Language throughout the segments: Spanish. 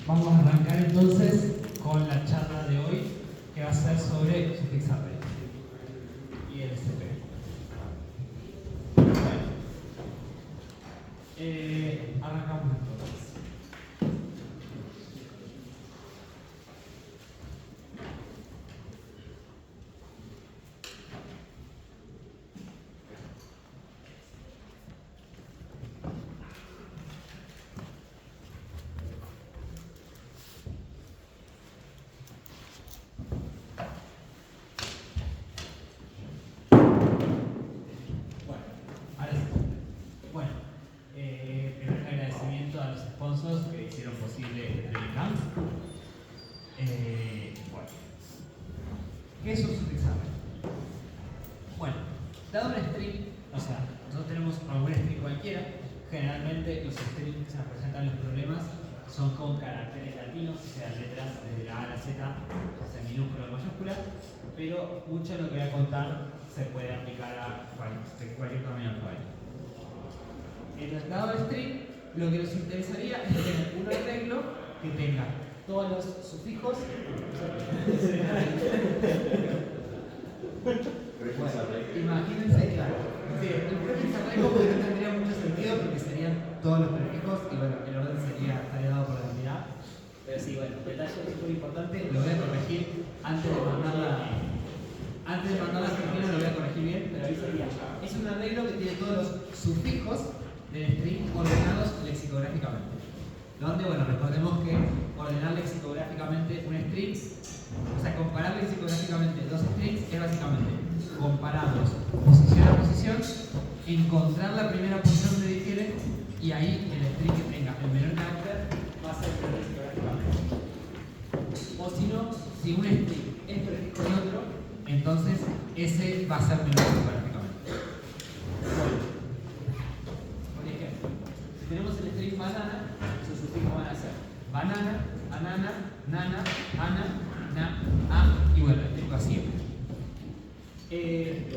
Vamos a arrancar entonces con la charla de hoy, que va a ser sobre suffix array y el SCP. Bueno, arrancamos entonces. Que hicieron posible el Camp. Bueno, ¿qué es un suffix array? Bueno, dado un string, o sea, nosotros tenemos algún string cualquiera, generalmente los strings que se nos presentan en los problemas son con caracteres latinos, o sea, letras desde la A a la Z, ya sea minúscula o mayúscula, pero mucho de lo que voy a contar se puede aplicar a cualquier tamaño alfabético. Entonces, dado el string, lo que nos interesaría es tener un arreglo que tenga todos los sufijos. Bueno, imagínense, claro. Sí, el prefix array como que no tendría mucho sentido porque serían todos los prefijos y bueno, el orden estaría dado por la unidad. Pero sí, bueno, detalle súper importante, lo voy a corregir antes de mandar la Argentina, lo voy a corregir bien, pero ahí sería. Es un arreglo que tiene todos los sufijos del string ordenados lexicográficamente. Donde, bueno, recordemos que ordenar lexicográficamente un string, o sea, comparar lexicográficamente dos strings es básicamente compararlos posición a posición, encontrar la primera posición donde difiere y ahí el string que tenga el menor carácter va a ser menor lexicográficamente. O si no, si un string es prefijo de otro, entonces ese va a ser menor lexicográficamente. Bueno. Si tenemos el string banana, sus sufijos van a ser banana, anana, nana, ana, na, a y bueno, el string vacío.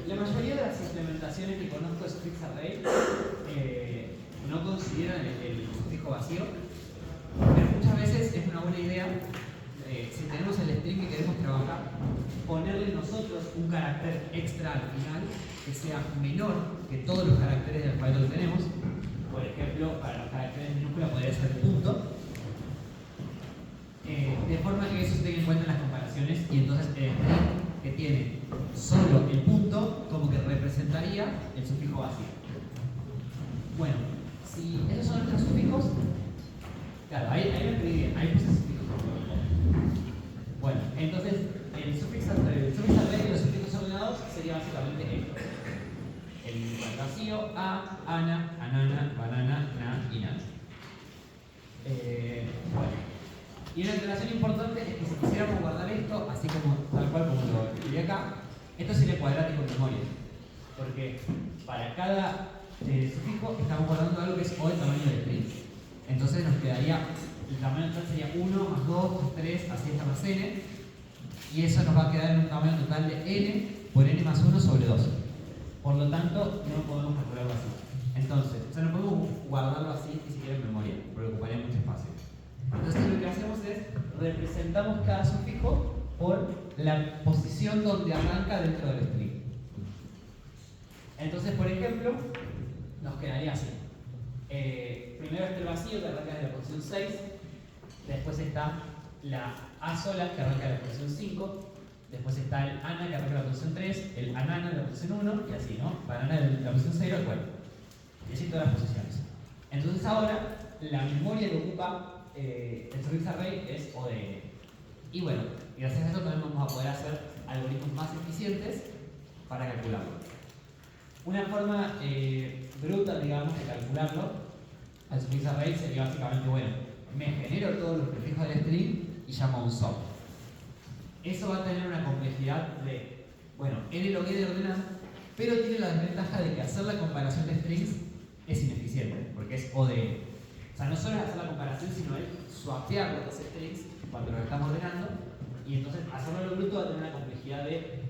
La mayoría de las implementaciones que conozco de suffix array no consideran el sufijo vacío, pero muchas veces es una buena idea, si tenemos el string que queremos trabajar, ponerle nosotros un carácter extra al final que sea menor que todos los caracteres del alfabeto que tenemos. Por ejemplo, para los caracteres minúsculas podría ser punto, de forma que eso se tenga en cuenta en las comparaciones y entonces el string que tiene solo el punto como que representaría el sufijo vacío. Bueno, si esos son nuestros sufijos, claro, ahí me escribí bien, ahí puse sufijos. Bueno, entonces el suffix array y los sufijos ordenados sería básicamente esto. El vacío, a, ana, anana, banana, na y nana. Bueno. Y una aclaración importante es que si quisiéramos guardar esto, así como tal cual como lo escribí acá, esto sería cuadrático en memoria. Porque para cada sufijo estamos guardando algo que es o el tamaño del string. Entonces nos quedaría, el tamaño total sería 1 más 2 más 3, así hasta más n. Y eso nos va a quedar en un tamaño total de n por n más 1 sobre 2. Por lo tanto, no podemos calcularlo así. Entonces, o sea, no podemos guardarlo así ni siquiera en memoria, porque ocuparía mucho espacio. Entonces, lo que hacemos es representamos cada sufijo por la posición donde arranca dentro del string. Entonces, por ejemplo, nos quedaría así. Primero está el vacío que arranca desde la posición 6, después está la A sola que arranca de la posición 5. Después está el ana que arranca de la posición 3, el anana de la posición 1 y así, ¿no? Banana de la posición 0 al 4. Y así todas las posiciones. Entonces ahora la memoria que ocupa el suffix array es ODN. Y bueno, gracias a eso también vamos a poder hacer algoritmos más eficientes para calcularlo. Una forma bruta, digamos, de calcularlo al suffix array sería básicamente, bueno, me genero todos los prefijos del string y llamo a un sum. Eso va a tener una complejidad de, bueno, n log n de ordenar, pero tiene la desventaja de que hacer la comparación de strings es ineficiente, porque es ODN. O sea, no solo es hacer la comparación, sino es swapear los dos strings cuando los estamos ordenando, y entonces hacerlo a lo bruto va a tener una complejidad de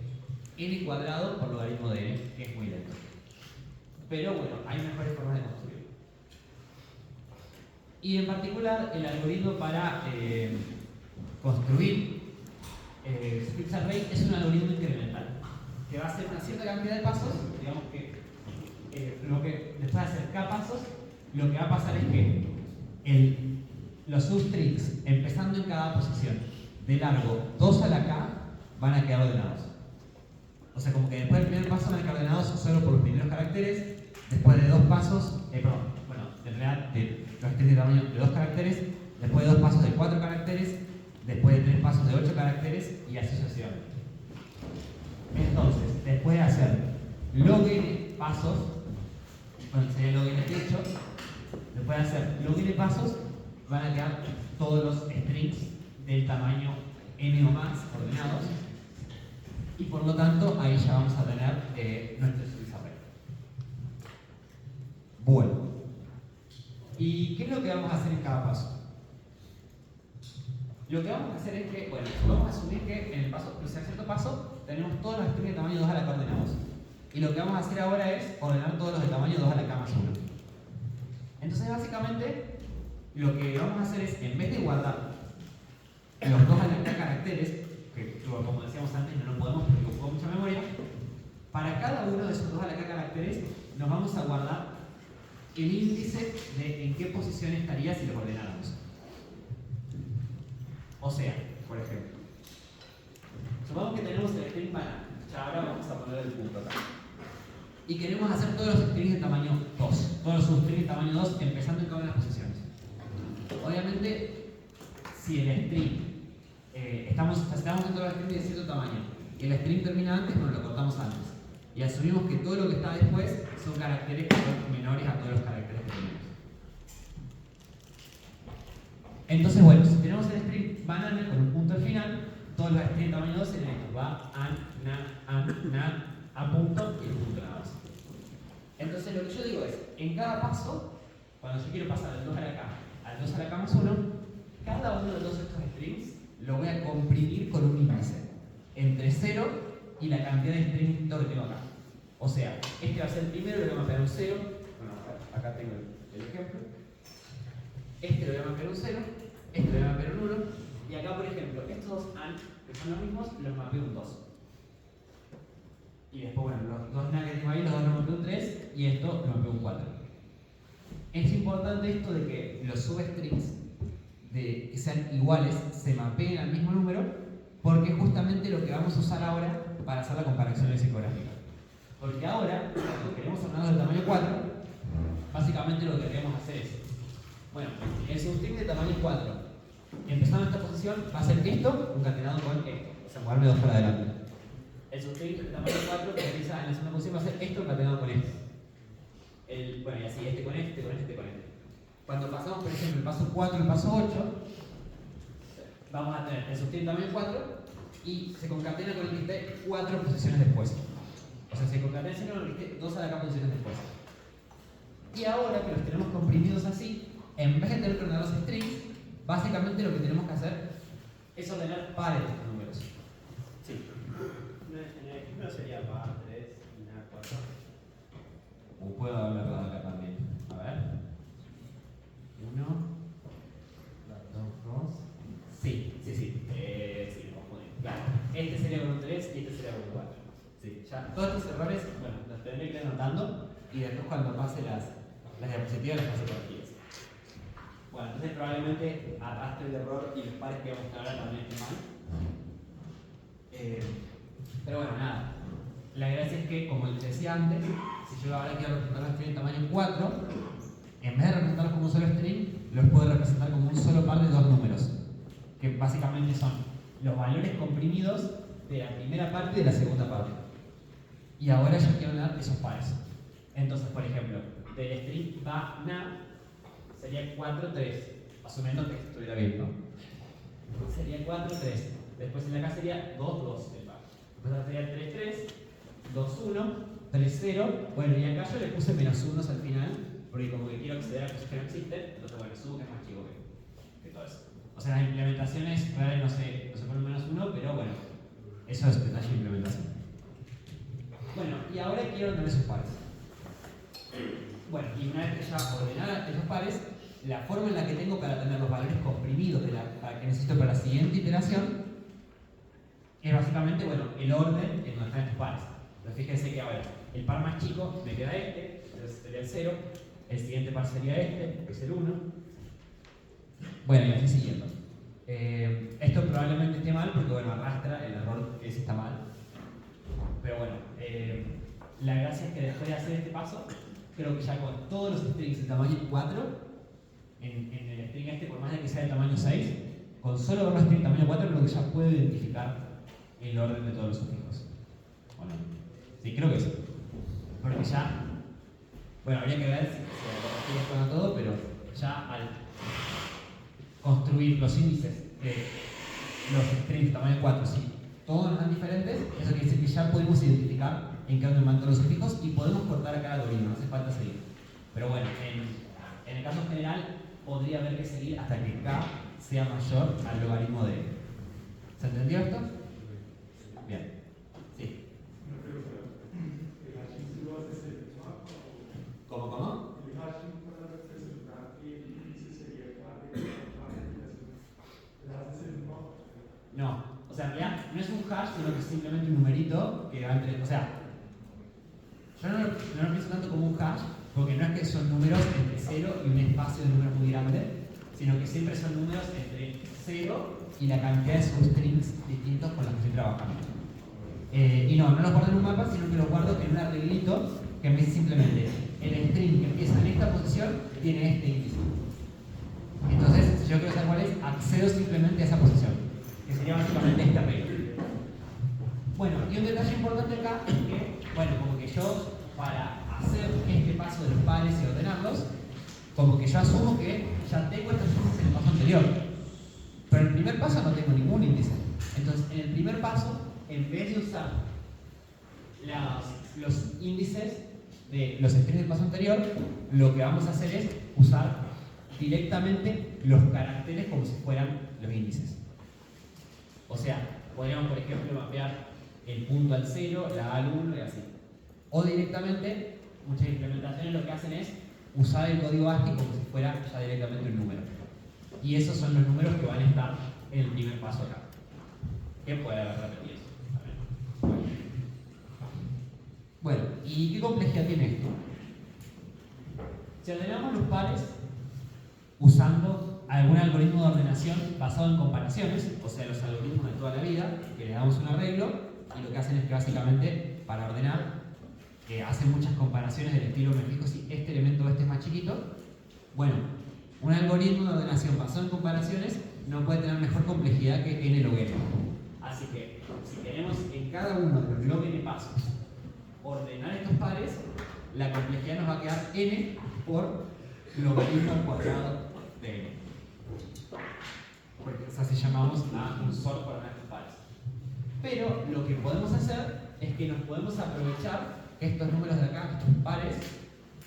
n cuadrado por logaritmo de n, que es muy lento. Pero bueno, hay mejores formas de construirlo. Y en particular, el algoritmo para construir scripts array es un algoritmo incremental, que va a hacer una cierta cantidad de pasos, digamos que después de hacer k pasos, lo que va a pasar es que los substrings, empezando en cada posición de largo 2 a la k, van a quedar ordenados. O sea, como que después del primer paso van a quedar ordenados solo por los primeros caracteres, después de 2 pasos, en realidad de los strings de tamaño de 2 caracteres, después de 2 pasos de 4 caracteres, después de 3 pasos de 8 caracteres y así sucesivamente. Entonces, después de hacer log n pasos, bueno, sería log n de 8, después de hacer log n pasos, van a quedar todos los strings del tamaño n o más ordenados, y por lo tanto ahí ya vamos a tener nuestro script array. Bueno, ¿y qué es lo que vamos a hacer en cada paso? Lo que vamos a hacer es que, bueno, vamos a asumir que en el cierto paso tenemos todos los strings de tamaño 2 a la k ordenados. Y lo que vamos a hacer ahora es ordenar todos los de tamaño 2 a la k más 1. Entonces, básicamente, lo que vamos a hacer es, en vez de guardar los 2 a la k caracteres, que como decíamos antes no lo podemos porque ocupa mucha memoria, para cada uno de esos 2 a la k caracteres nos vamos a guardar el índice de en qué posición estaría si los ordenáramos. O sea, por ejemplo, supongamos que tenemos el string banana. Ya ahora vamos a poner el punto acá. Y queremos hacer todos los strings de tamaño 2. Todos los substrings de tamaño 2 empezando en cada una de las posiciones. Obviamente, si el string, estamos haciendo todos los strings de cierto tamaño y el string termina antes, bueno, lo cortamos antes. Y asumimos que todo lo que está después son caracteres que son menores a todos los caracteres que tenemos. Entonces, bueno, si tenemos el string banana con un punto al final, todos los strings de tamaño 2 serían estos: va, na, a punto y el punto nada más. Entonces, lo que yo digo es, en cada paso, cuando yo quiero pasar del 2 a la k al 2 a la k más 1, cada uno de todos estos strings lo voy a comprimir con un índice entre 0 y la cantidad de strings que tengo acá. O sea, este va a ser el primero, le voy a mapear un 0. Bueno, acá tengo el ejemplo. Este lo voy a mapear un 0, este lo voy a mapear un 1, y acá, por ejemplo, estos dos AND, que son los mismos, los mapeo un 2. Y después, bueno, los dos NAND que tengo ahí, los dos los mapeo un 3, y esto lo mapeo un 4. Es importante esto de que los substrings que sean iguales se mapeen al mismo número, porque es justamente lo que vamos a usar ahora para hacer la comparación lexicográfica. Porque ahora, cuando queremos ordenarlos del tamaño 4, básicamente lo que queremos hacer es, bueno, el substring de tamaño 4, empezando en esta posición, va a ser esto concatenado con esto, o sea, moverme 2 para adelante. El substring de tamaño 4 que empieza en la segunda posición va a ser esto concatenado con esto. Bueno, y así, este con este, con este, con este. Cuando pasamos, por ejemplo, el paso 4 y el paso 8, vamos a tener el substring de tamaño 4 y se concatena con el liste 4 posiciones después. O sea, se concatena con el liste 2 a la k posiciones después. Y ahora que los tenemos comprimidos así, en vez de tener que ordenar los strings, básicamente lo que tenemos que hacer es ordenar pares de números. Sí. En el ejemplo sería par 3 y nada 4. O puedo hablar acá también. A ver. 1, 2, 2. Sí, sí, me confundí. Claro. Este sería con un 3 y este sería con un 4. Sí, ya. Todos estos errores, bueno, los tendré que ir anotando y después cuando pase las diapositivas las paso por aquí. Bueno, entonces probablemente arrastre el error y los pares que vamos a hablar también estén mal. Pero bueno, nada. La gracia es que, como les decía antes, si yo ahora quiero representar los strings de tamaño 4, en vez de representarlos como un solo string, los puedo representar como un solo par de dos números, que básicamente son los valores comprimidos de la primera parte y de la segunda parte. Y ahora yo quiero hablar de esos pares. Entonces, por ejemplo, del string va na sería 4, 3, asumiendo que esto estuviera bien, ¿no? Sería 4, 3. Después en acá sería 2, 2 el par. Después acá sería 3, 3, 2, 1, 3, 0. Bueno, y acá yo le puse menos 1 al final, porque como que quiero acceder a cosas que no existen, entonces bueno, subo que es más chico que todo eso. O sea, las implementaciones reales no se ponen menos 1, pero bueno, eso es detalle de implementación. Bueno, y ahora quiero ordenar esos pares. Bueno, y una vez que ya ordenara esos pares, la forma en la que tengo para tener los valores comprimidos para que necesito para la siguiente iteración es básicamente, bueno, el orden en donde están estos pares. Entonces fíjense que ahora el par más chico me queda este, entonces sería el 0, el siguiente par sería este, que es el 1. Bueno, y así siguiendo. Esto probablemente esté mal porque, bueno, arrastra el error que ese está mal. Pero bueno, la gracia es que después de hacer este paso, creo que ya con todos los strings de tamaño 4, en el string este, por más de que sea de tamaño 6, con solo ver los strings de tamaño 4, creo que ya puedo identificar el orden de todos los sufijos. Bueno, sí, creo que sí. Porque ya, bueno, habría que ver si se corresponde todo, pero ya al construir los índices de los strings de tamaño 4, sí, todos nos dan diferentes, eso quiere decir que ya podemos identificar en qué orden van todos los sufijos y podemos cortar a cada algoritmo, no hace falta seguir. Pero bueno, en el caso general podría haber que seguir hasta que k sea mayor al logaritmo de n. ¿Se entendió esto? Bien. Sí. ¿Cómo? No, o sea, en realidad no es un hash, sino que es simplemente un numerito que va entre. O sea, yo no lo pienso tanto como un hash, porque no es que son números entre 0 y un espacio de números muy grande, sino que siempre son números entre 0 y la cantidad de substrings distintos con los que estoy trabajando. Y no los guardo en un mapa, sino que los guardo en un arreglito que me dice simplemente el string que empieza en esta posición tiene este índice. Entonces, si yo quiero saber cuál es, accedo simplemente a esa posición, que sería básicamente este arreglo. Bueno, y un detalle importante acá es que, bueno, como que yo, para hacer este paso de los pares y ordenarlos, como que yo asumo que ya tengo estos índices en el paso anterior. Pero en el primer paso no tengo ningún índice. Entonces, en el primer paso, en vez de usar los índices de los strings del paso anterior, lo que vamos a hacer es usar directamente los caracteres como si fueran los índices. O sea, podríamos, por ejemplo, mapear el punto al 0, la A al 1 y así. O directamente, muchas implementaciones lo que hacen es usar el código ASCII como si fuera ya directamente un número. Y esos son los números que van a estar en el primer paso acá. ¿Qué puede haber repetido? Bueno, ¿y qué complejidad tiene esto? Si ordenamos los pares usando algún algoritmo de ordenación basado en comparaciones, o sea, los algoritmos de toda la vida, que le damos un arreglo, y lo que hacen es que básicamente, para ordenar, hacen muchas comparaciones del estilo, me fijo si este elemento o este es más chiquito. Bueno, un algoritmo de ordenación basado en comparaciones no puede tener mejor complejidad que n log n. Así que, si queremos en cada uno de los log n pasos ordenar estos pares, la complejidad nos va a quedar n por logaritmo al cuadrado de n. Porque así llamamos a un sort para ordenar estos pares. Pero lo que podemos hacer es que nos podemos aprovechar que estos números de acá, estos pares,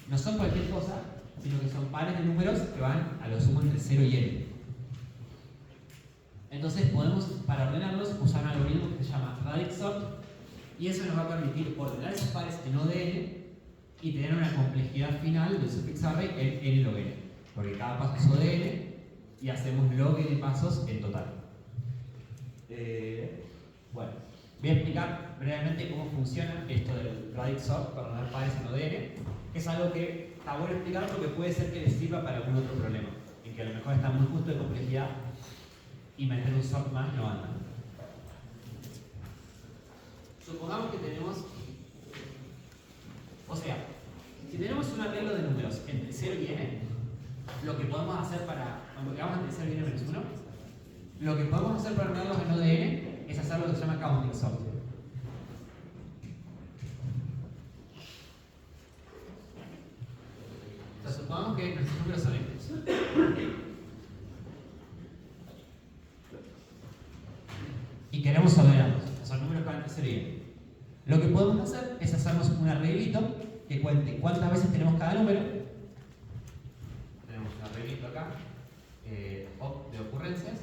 no son cualquier cosa, sino que son pares de números que van a lo sumo entre 0 y n. Entonces podemos, para ordenarlos, usar un algoritmo que se llama radix sort, y eso nos va a permitir ordenar esos pares en O de n y tener una complejidad final del suffix array en n log n, porque cada paso es O de n y hacemos log n pasos en total. Bueno, voy a explicar brevemente cómo funciona esto del radix sort para ordenar pares en O de n, que es algo que está bueno explicar porque puede ser que les sirva para algún otro problema, en que a lo mejor está muy justo de complejidad y meter un sort más no anda. Supongamos que tenemos, o sea, si tenemos un arreglo de números entre 0 y n, lo que podemos hacer para, cuando quedamos entre 0 y n menos 1, lo que podemos hacer para ordenarlos en O de n es hacer lo que se llama counting sort. O sea, supongamos que nuestros números son estos. Y queremos ordenarlos, son números que van entre 0 y n. Lo que podemos hacer es hacernos un arreglito que cuente cuántas veces tenemos cada número. Tenemos un arreglito acá de ocurrencias.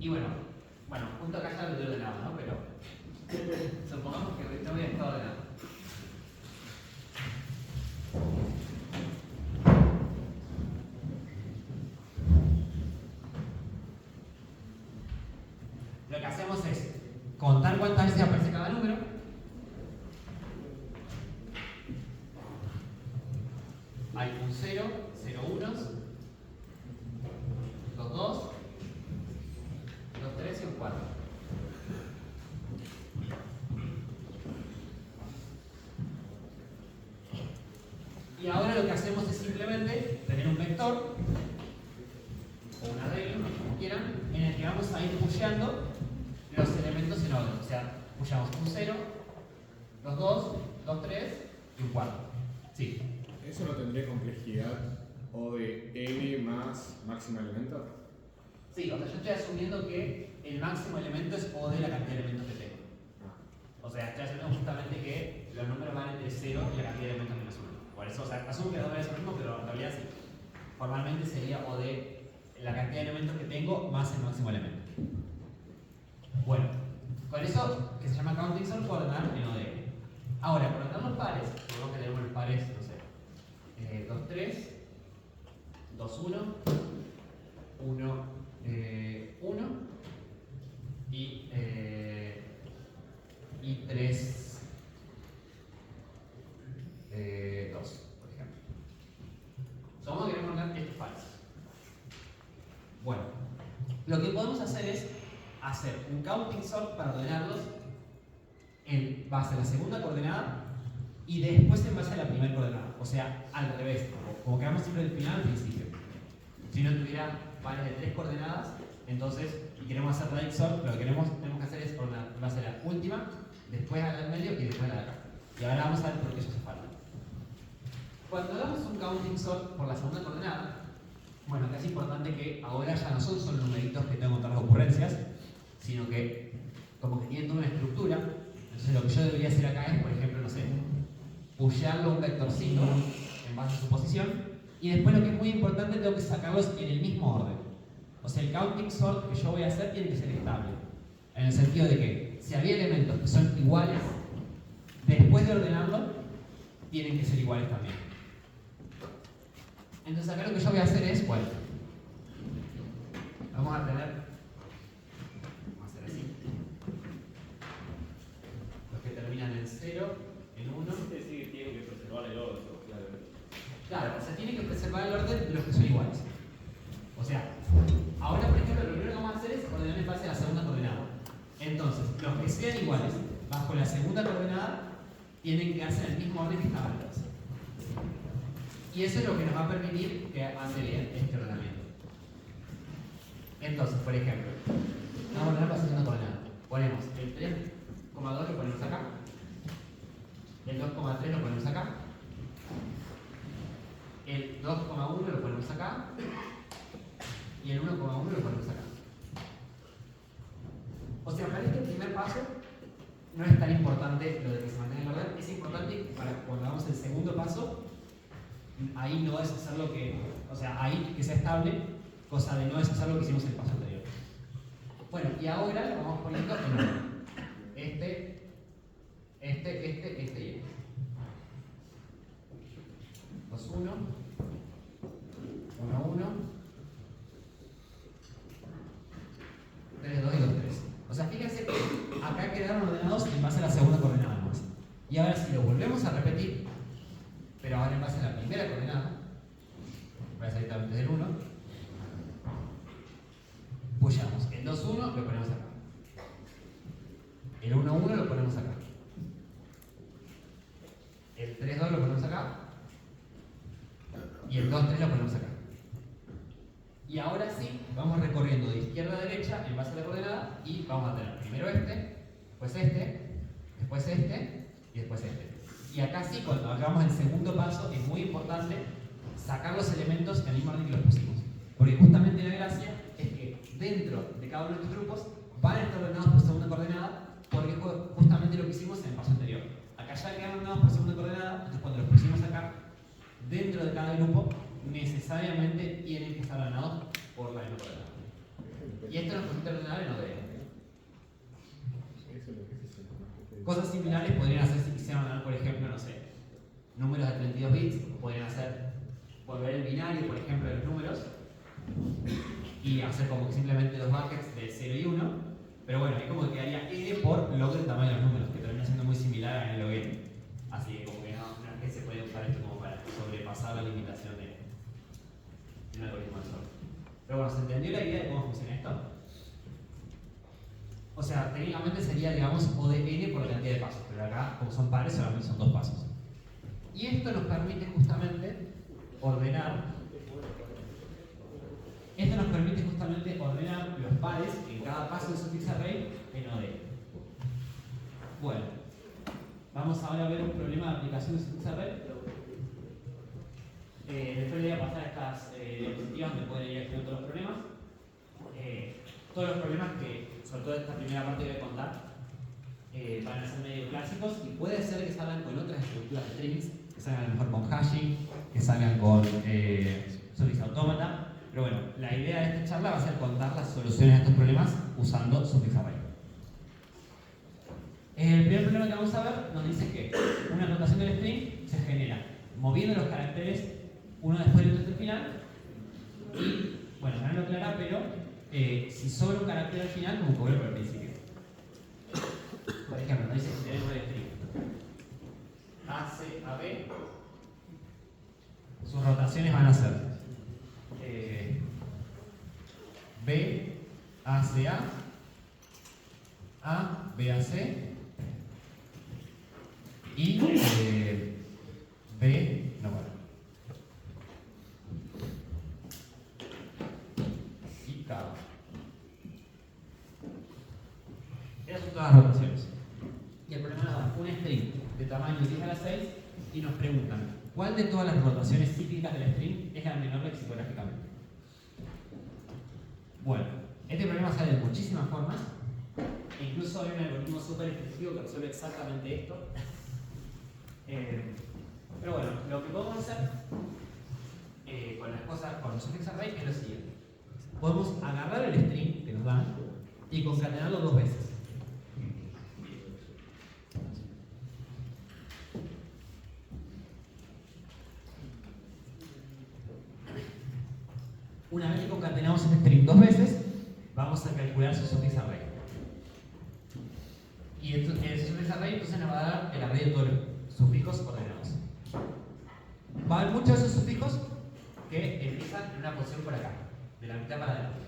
Y bueno, junto acá ya lo he ordenado, ¿no? Pero supongamos que no hubiera estado ordenado. hay un 0, 0 unos, 2 2, 2 3 y un 4. Y ahora lo que hacemos es simplemente tener un vector o un arreglo, como quieran, en el que vamos a ir pusheando los elementos en orden. O sea, pushamos un 0, 2 2, 2 3 y un 4. Sí. ¿Eso no tendría complejidad O de n más máximo elemento? Sí, o sea, yo estoy asumiendo que el máximo elemento es O de la cantidad de elementos que tengo. O sea, estoy asumiendo justamente que los números van entre 0 y la cantidad de elementos menos 1. Por eso, o sea, asumo que no es lo mismo, pero en realidad sí. Formalmente sería O de la cantidad de elementos que tengo más el máximo elemento. Bueno, con eso, que se llama counting sort, puedo ordenar en O de n. Ahora, para ordenar los pares, tenemos que tener los pares, no sé, 2 3, 2 1, 1 1 y 3 2, por ejemplo. Vamos a querer ordenar estos pares. Bueno, lo que podemos hacer es hacer un counting sort para ordenarlos en base a la segunda coordenada y después en base a la primera coordenada. O sea, al revés, como quedamos siempre del final al principio. Si no tuviera pares de 3 coordenadas, entonces, y queremos hacer right sort, lo que tenemos que hacer es ordenar en base a la última, después a la del medio y después a la de acá. Y ahora vamos a ver por qué eso hace falta. Cuando hagamos un counting sort por la segunda coordenada, bueno, acá es importante que ahora ya no son solo numeritos que tengo que contar las ocurrencias, sino que como que tienen toda una estructura. Entonces lo que yo debería hacer acá es, por ejemplo, no sé, pushearlo a un vectorcito en base a su posición, y después lo que es muy importante, tengo que sacarlos en el mismo orden. O sea, el counting sort que yo voy a hacer tiene que ser estable, en el sentido de que si había elementos que son iguales, después de ordenarlo, tienen que ser iguales también. Entonces acá lo que yo voy a hacer es, bueno, vamos a hacer así. Los que terminan en 0, en 1. Es decir, que tienen que preservar el orden, claramente. Claro, o sea, tiene que preservar el orden de los que son iguales. O sea, ahora por ejemplo, lo primero que vamos a hacer es ordenar en base a la segunda coordenada. Entonces, los que sean iguales bajo la segunda coordenada tienen que quedarse en el mismo orden que estaban antes. Y eso es lo que nos va a permitir que ande bien este ordenamiento. Entonces, por ejemplo, vamos a ordenar la segunda coordenada. Ponemos el 3,2 lo ponemos acá, el 2,3 lo ponemos acá, el 2,1 lo ponemos acá y el 1,1 lo ponemos acá. O sea, para este primer paso no es tan importante lo de que se mantenga el orden, es importante que para cuando hagamos el segundo paso, ahí no es hacer lo que, o sea, ahí que sea estable, cosa de no es hacer lo que hicimos en el paso anterior. Bueno, y ahora lo vamos poniendo en orden. Este y este. 2, 1, 1, 1, 3, 2 y 2, 3. O sea, fíjense que acá quedaron ordenados en base a la segunda coordenada nomás. Y ahora si lo volvemos a repetir, pero ahora en base a la primera coordenada, voy a salir directamente del 1, pushamos el 2, 1, lo ponemos acá. El 1, 1 lo ponemos acá. El 3, 2 lo ponemos acá. Y el 2, 3 lo ponemos acá. Y ahora sí, vamos recorriendo de izquierda a derecha en base a la coordenada y vamos a tener primero este, después este y después este. Y acá sí, cuando hagamos el segundo paso, es muy importante sacar los elementos en el mismo orden que los pusimos. Porque justamente la gracia es que dentro de cada uno de estos grupos van a estar ordenados por segunda coordenada, porque es justamente lo que hicimos en el paso anterior. Acá ya quedaron ordenados por segunda coordenada, entonces cuando los pusimos acá, dentro de cada grupo, necesariamente tienen que estar ordenados por la misma coordenada. Y esto nos permite ordenar en ODN. Cosas similares podrían hacer si quisieran ordenar, por ejemplo, no sé, números de 32 bits, podrían hacer volver el binario, por ejemplo, de los números y hacer como que simplemente dos buckets de 0 y 1, pero bueno, ahí como que quedaría n por log del tamaño de los números, que termina siendo muy similar a n log n. Así que como que no es que se puede usar esto como para sobrepasar la limitación de un algoritmo de sort. Pero bueno, ¿se entendió la idea de cómo funciona esto? O sea, técnicamente sería, digamos, O de n por la cantidad de pasos, pero acá, como son pares, solamente son 2 pasos. Y esto nos permite justamente ordenar los pares en cada paso del suffix array en O de n. Bueno, vamos ahora a ver un problema de aplicación de suffix array. Después le voy a pasar a estas diapositivas donde pueden ir escribiendo todos los problemas. Todos los problemas que, sobre todo esta primera parte que voy a contar, van a ser medio clásicos y puede ser que salgan con otras estructuras de strings, que salgan a lo mejor con hashing, que salgan con suffix autómata. Pero bueno, la idea de esta charla va a ser contar las soluciones a estos problemas usando suffix array. El primer problema que vamos a ver nos dice que una rotación del string se genera moviendo los caracteres uno después del otro hasta el final. Y, bueno, no lo aclara, pero si sobra un carácter al final, como cobró por el principio. Por ejemplo, nos dice que tenemos el string A, C, A, B. Sus rotaciones van a ser B, A, C, A, B, A, C y B, no vale. Y K. Esas son todas las rotaciones. Y el problema nos da un string de tamaño 10 a la 6 y nos preguntan ¿cuál de todas las rotaciones cíclicas del string es la menor lexicográficamente? Bueno, este problema sale de muchísimas formas. E incluso hay un algoritmo súper específico que resuelve exactamente esto. Pero bueno, lo que podemos hacer con las cosas, con los suffix array es lo siguiente. Podemos agarrar el string que nos dan y concatenarlo 2 veces. Una vez que concatenamos este string 2 veces, vamos a calcular su suffix array. Y el suffix array entonces nos va a dar el array de todos los sufijos ordenados. Va a haber muchos de esos sufijos que empiezan en una posición por acá, de la mitad para adelante.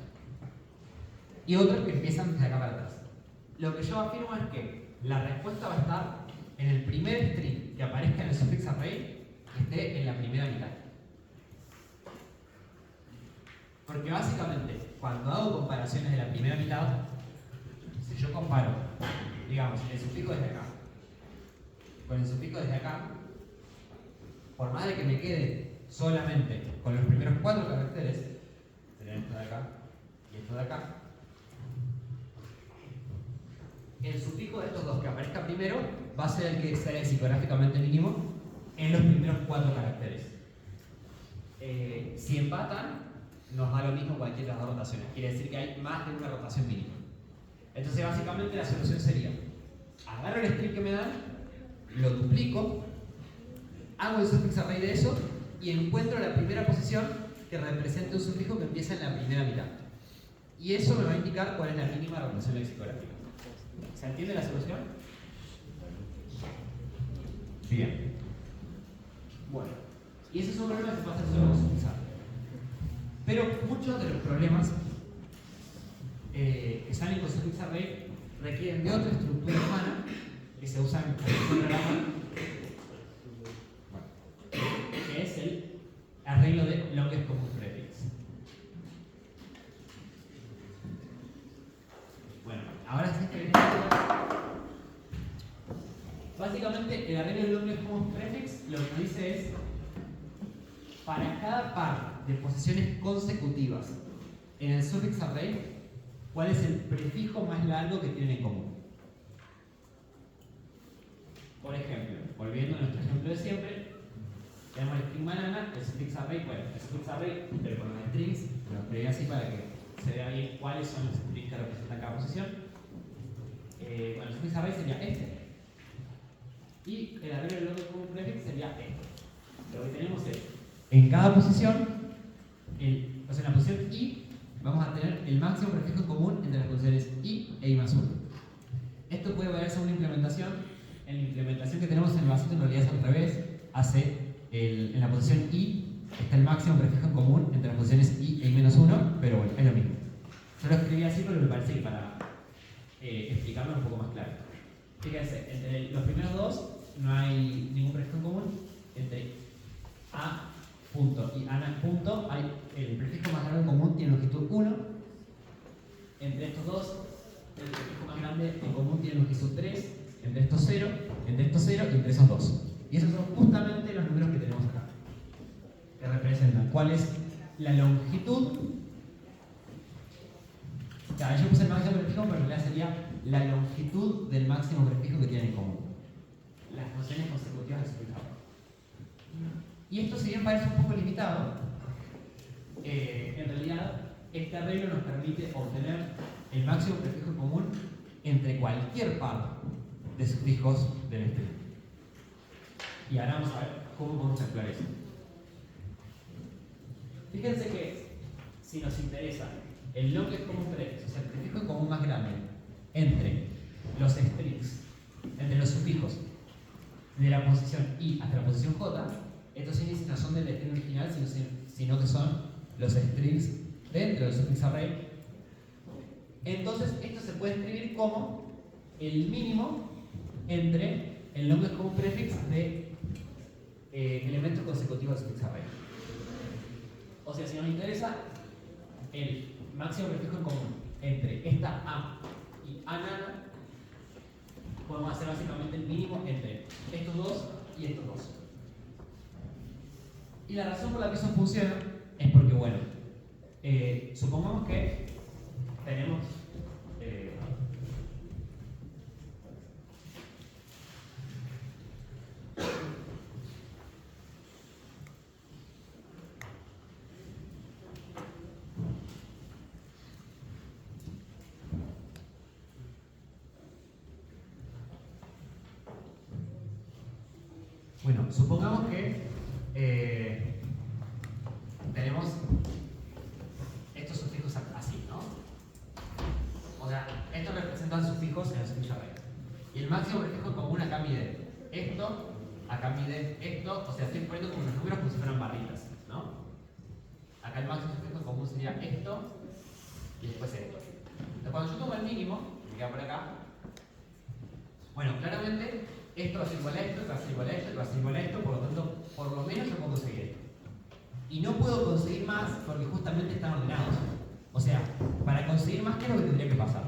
Y otros que empiezan desde acá para atrás. Lo que yo afirmo es que la respuesta va a estar en el primer string que aparezca en el suffix array que esté en la primera mitad. Porque básicamente, cuando hago comparaciones de la primera mitad, si yo comparo, digamos, el sufijo desde acá con el sufijo desde acá, por más de que me quede solamente con los primeros 4 caracteres, serían esto de acá y esto de acá, el sufijo de estos dos que aparezca primero va a ser el que sea lexicográficamente mínimo en los primeros 4 caracteres. Si empatan, nos da lo mismo cualquiera de las dos rotaciones. Quiere decir que hay más de una rotación mínima. Entonces, básicamente, la solución sería: agarro el string que me dan, lo duplico, hago el suffix array de eso y encuentro la primera posición que represente un sufijo que empieza en la primera mitad. Y eso me va a indicar cuál es la mínima rotación lexicográfica. ¿Se entiende la solución? Bien. Bueno. Y ese es un problema que se puede hacer solo con suffix array. Pero muchos de los problemas que salen con suffix array requieren de otra estructura humana que se usa en el programa, que es el arreglo de longest common prefix. Bueno, ahora sí que básicamente el arreglo de longest common prefix lo que nos dice es: para cada par de posiciones consecutivas en el suffix array, ¿cuál es el prefijo más largo que tienen en común? Por ejemplo, volviendo a nuestro ejemplo de siempre, tenemos el string banana, el suffix array, bueno, el suffix array, pero con los strings, lo escribí así para que se vea bien cuáles son los strings que representan cada posición. Bueno, el suffix array sería este. Y el arreglo del longest common prefix sería este. Lo que tenemos es, en cada posición, o sea, en la posición i, vamos a tener el máximo prefijo en común entre las posiciones i e i más 1. Esto puede variar según la implementación. En la implementación que tenemos en el vasito en realidad es al revés, hace en la posición i está el máximo prefijo en común entre las posiciones i e i-1, pero bueno, es lo mismo. Yo lo escribí así porque me parece que para explicarlo un poco más claro. Fíjense, entre los primeros dos no hay ningún prefijo en común. Entre a punto y ana punto hay el prefijo más largo en común tiene longitud 1. Entre estos dos, el prefijo más grande en común tiene longitud 3. Entre estos 0, entre estos 0 y entre esos dos. Y esos son justamente los números que tenemos acá, que representan cuál es la longitud. Claro, yo puse el máximo prefijo, pero en realidad sería la longitud del máximo prefijo que tienen en común. Las funciones consecutivas del sufijador. Y esto, si bien parece un poco limitado, en realidad este arreglo nos permite obtener el máximo prefijo en común entre cualquier par de sufijos del string. Y ahora vamos a ver cómo podemos calcular eso. Fíjense que si nos interesa el longest common prefix, o sea, el prefijo en común más grande entre los strings, entre los sufijos de la posición i hasta la posición j, estos índices no son del string original, sino que son los strings dentro del suffix array. Entonces, esto se puede escribir como el mínimo entre el longest common prefix de elementos consecutivos del suffix array. O sea, si nos interesa el máximo prefijo en común entre esta a y a nana, podemos hacer básicamente el mínimo entre estos dos y estos dos. Y la razón por la que eso funciona es porque, bueno, supongamos que tenemos bueno, supongamos que tenemos estos sufijos así, ¿no? O sea, estos representan sufijos en el suffix array. Y el máximo prefijo en común acá mide esto, acá mide esto, o sea, estoy poniendo como los números como si fueran barritas, ¿no? Acá el máximo prefijo en común sería esto y después esto. Entonces, cuando yo tomo el mínimo, me queda por acá, bueno, claramente esto va a ser igual a esto, va a ser igual a esto, va a ser igual a esto, por lo tanto, por lo menos yo puedo conseguir esto. Y no puedo conseguir más porque justamente están ordenados. O sea, para conseguir más, ¿qué es lo que tendría que pasar?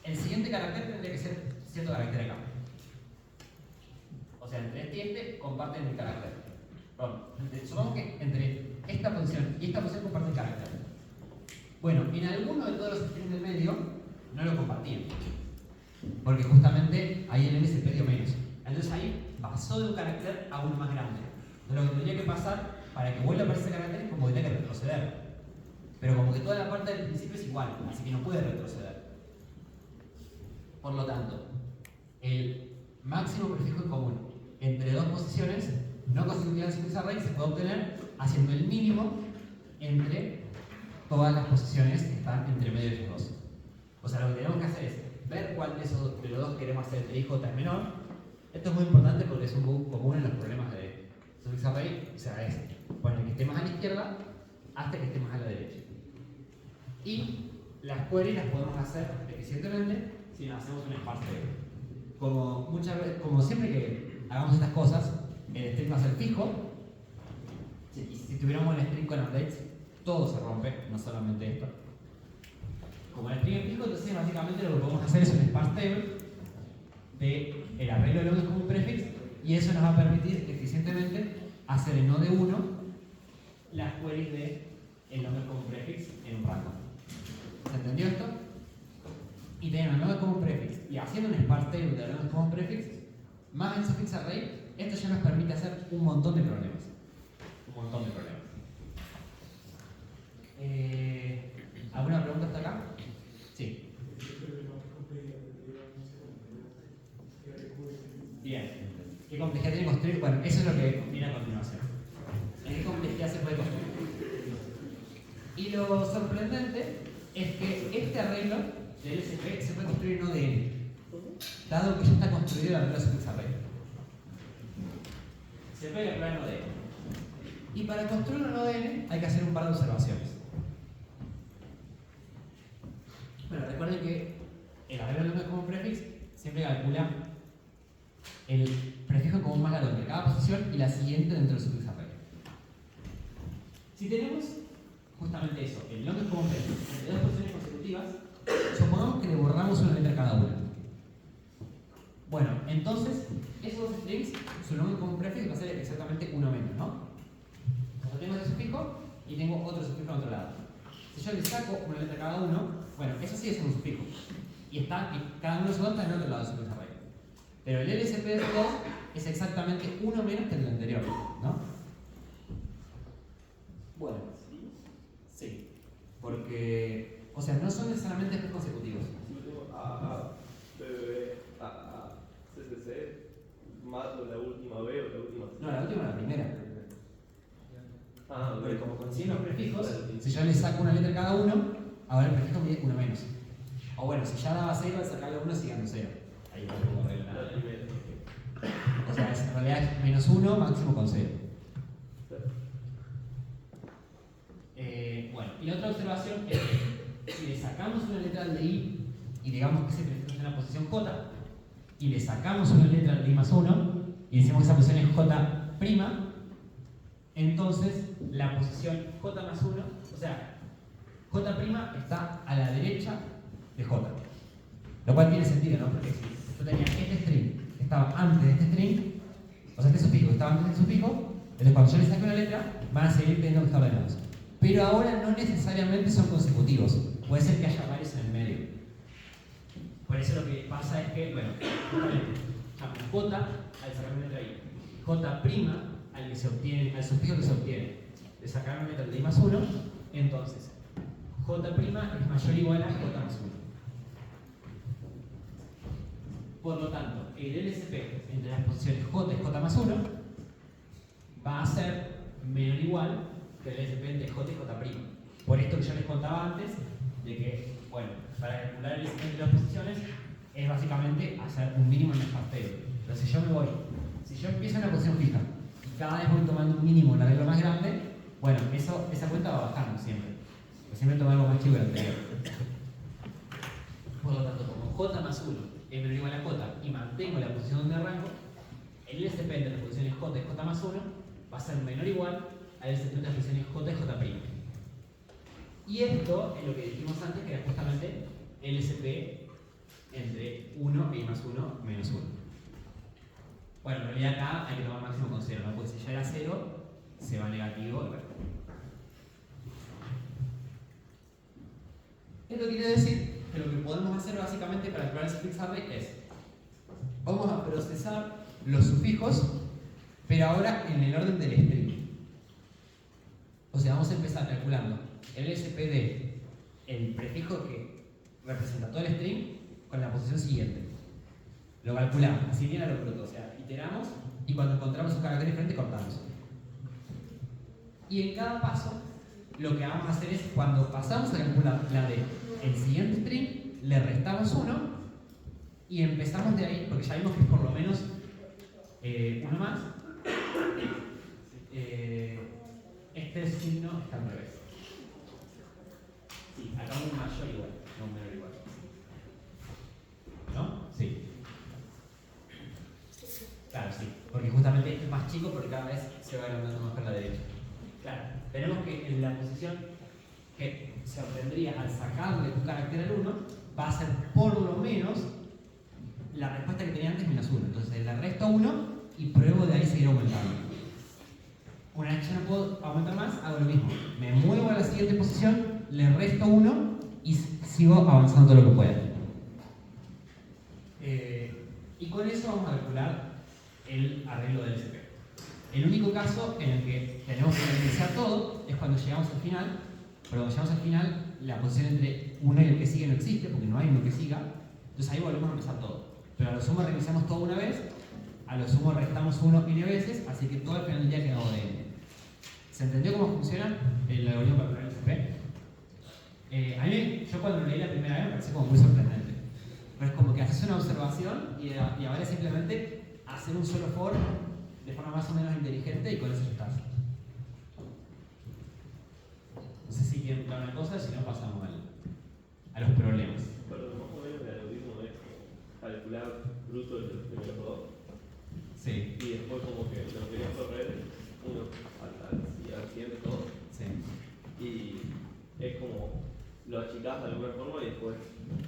El siguiente carácter tendría que ser cierto carácter acá. O sea, entre este y este comparten el carácter. Perdón, supongamos que entre esta posición y esta posición comparten carácter. Bueno, en alguno de todos los strings del medio no lo compartían. Porque justamente ahí el n se perdió menos. Entonces ahí pasó de un carácter a uno más grande. Entonces lo que tendría que pasar para que vuelva a aparecer ese carácter es como tendría que retroceder. Pero como que toda la parte del principio es igual, así que no puede retroceder. Por lo tanto, el máximo prefijo en común entre dos posiciones no consecutivas del suffix array se puede obtener haciendo el mínimo entre todas las posiciones que están entre medio de esos dos. O sea, lo que tenemos que hacer es ver cuál de los dos queremos hacer el IJ es menor. Esto es muy importante porque es un bug común en los problemas de suffix array. O sea, es poner que esté más a la izquierda hasta que esté más a la derecha. Y las queries las podemos hacer eficientemente si nos hacemos un sparse table. Como siempre que hagamos estas cosas, el string va a ser fijo. Y si tuviéramos el string con updates, todo se rompe, no solamente esto. Como el string es fijo, entonces básicamente lo que podemos hacer es un sparse table del arreglo de longest common prefix, y eso nos va a permitir eficientemente hacer en node 1 las queries de el longest common prefix en un rango. ¿Se entendió esto? Y teniendo el longest common prefix y haciendo un sparse table del longest common prefix más el suffix array, esto ya nos permite hacer un montón de problemas. Un montón de problemas. ¿Alguna pregunta hasta acá? Sí. Bien. ¿Qué complejidad tiene construir? Bueno, eso es lo que viene a continuación. ¿En qué complejidad se puede construir? Y lo sorprendente es que este arreglo del SP se puede construir en ODN, dado que ya está construido el arreglo de suffix array. Se puede calcular en ODN. Y para construir un nodo de n hay que hacer un par de observaciones. Bueno, recuerden que el arreglo de nombres como prefix siempre calcula el prefijo común más largo entre cada posición y la siguiente dentro del suffix array. Si tenemos justamente eso, el nombre común prefix entre dos posiciones consecutivas, supongamos que le borramos una letra a cada una. Bueno, entonces, esos dos strings, su nombre común prefix va a ser exactamente uno menos, ¿no? O sea, tengo ese sufijo y tengo otro sufijo al otro lado. Si yo le saco una letra a cada uno, bueno, eso sí es un sufijo. Y cada uno de esos dos está en el otro lado del sufijo array. Pero el LSP de esos dos es exactamente uno menos que el anterior, ¿no? Bueno, sí. Porque, o sea, no son necesariamente después consecutivos. Yo tengo A, B, B, A, C, C, C, más la última B o la última C. No, la última es la primera. Ah, Porque como consiguen los prefijos, Sí. si yo le saco una letra a cada uno, ahora el prefijo mide uno menos. O bueno, si ya daba 0, al sacarle 1 sigue dando 0. Ahí no puedo arreglar La nada. primera. O sea, en realidad es menos 1, máximo con 0. Bueno, y la otra observación es que si le sacamos una letra al de I y digamos que ese prefijo está en la posición J, y le sacamos una letra al de I más 1 y decimos que esa posición es J', entonces la posición J más 1, o sea, J' está a la derecha de J. Lo cual tiene sentido, ¿no? Porque si yo tenía este string que estaba antes de este string, o sea, este sufijo que estaba antes del sufijo, entonces cuando yo le saque una letra, van a seguir teniendo que estar ordenados. Pero ahora no necesariamente son consecutivos. Puede ser que haya varios en el medio. Por eso lo que pasa es que, bueno, justamente, llamo J al sacar una letra I, J' al que se obtiene, al sufijo que se obtiene de sacar una letra de I más 1, entonces J' es mayor o igual a J más 1. Por lo tanto, el LSP entre las posiciones J y J más 1 va a ser menor o igual que el LSP entre J y J'. Por esto que yo les contaba antes, de que, bueno, para calcular el LSP entre las posiciones es básicamente hacer un mínimo en el espaceo. Pero si yo me voy, si yo empiezo en una posición fija y cada vez voy tomando un mínimo en el arreglo más grande, bueno, esa cuenta va bajando siempre. Porque siempre tomo algo más chico que el anterior. Por lo tanto, como J más 1 es menor o igual a J y mantengo la posición donde arranco, el LSP entre las posiciones J y J más 1 va a ser menor o igual al LSP entre las posiciones J y J'. Y esto es lo que dijimos antes, que era justamente LSP entre 1 y más 1 menos 1. Bueno, en realidad acá hay que tomar máximo con 0, ¿no? Porque si ya era 0, se va a negativo. Bueno. Esto quiere decir que lo que podemos hacer básicamente para calcular el suffix array es, vamos a procesar los sufijos, pero ahora en el orden del string. O sea, vamos a empezar calculando el LSP de el prefijo que representa todo el string con la posición siguiente. Lo calculamos, así viene a lo bruto, o sea, iteramos y cuando encontramos un carácter diferente cortamos. Y en cada paso, lo que vamos a hacer es, cuando pasamos a calcular la de el siguiente string, le restamos 1 y empezamos de ahí, porque ya vimos que es por lo menos uno más. Este signo está al revés. Sí, acá un mayor igual, no un menor igual. ¿No? Sí. Claro, sí. Porque justamente es más chico porque cada vez se va agrandando más para la derecha. Claro, tenemos que en la posición que se obtendría al sacarle un carácter al 1 va a ser por lo menos la respuesta que tenía antes menos 1. Entonces le resto 1 y pruebo de ahí seguir aumentando. Una vez que ya no puedo aumentar más, hago lo mismo. Me muevo a la siguiente posición, le resto 1 y sigo avanzando todo lo que pueda. Y con eso vamos a calcular el arreglo del SP. El único caso en el que tenemos que reiniciar todo es cuando llegamos al final, pero cuando llegamos al final la posición entre uno y el que sigue no existe porque no hay uno que siga, entonces ahí volvemos a empezar todo. Pero a lo sumo reiniciamos todo una vez, a lo sumo restamos 1 n veces, así que todo al final del día quedó de n. ¿Se entendió cómo funciona el algoritmo para calcular el SP? A mí, yo cuando lo leí la primera vez me pareció como muy sorprendente. Pero es como que haces una observación y ahora es simplemente hacer un solo for de forma más o menos inteligente y con eso ya estás. tiempo a una cosa, si no pasamos a los problemas. Pero más o menos el algoritmo es como calcular bruto de los primeros dos. Sí, Y después como que lo quería correr uno al siguiente todo. sí. Y es como lo achicás de alguna forma y después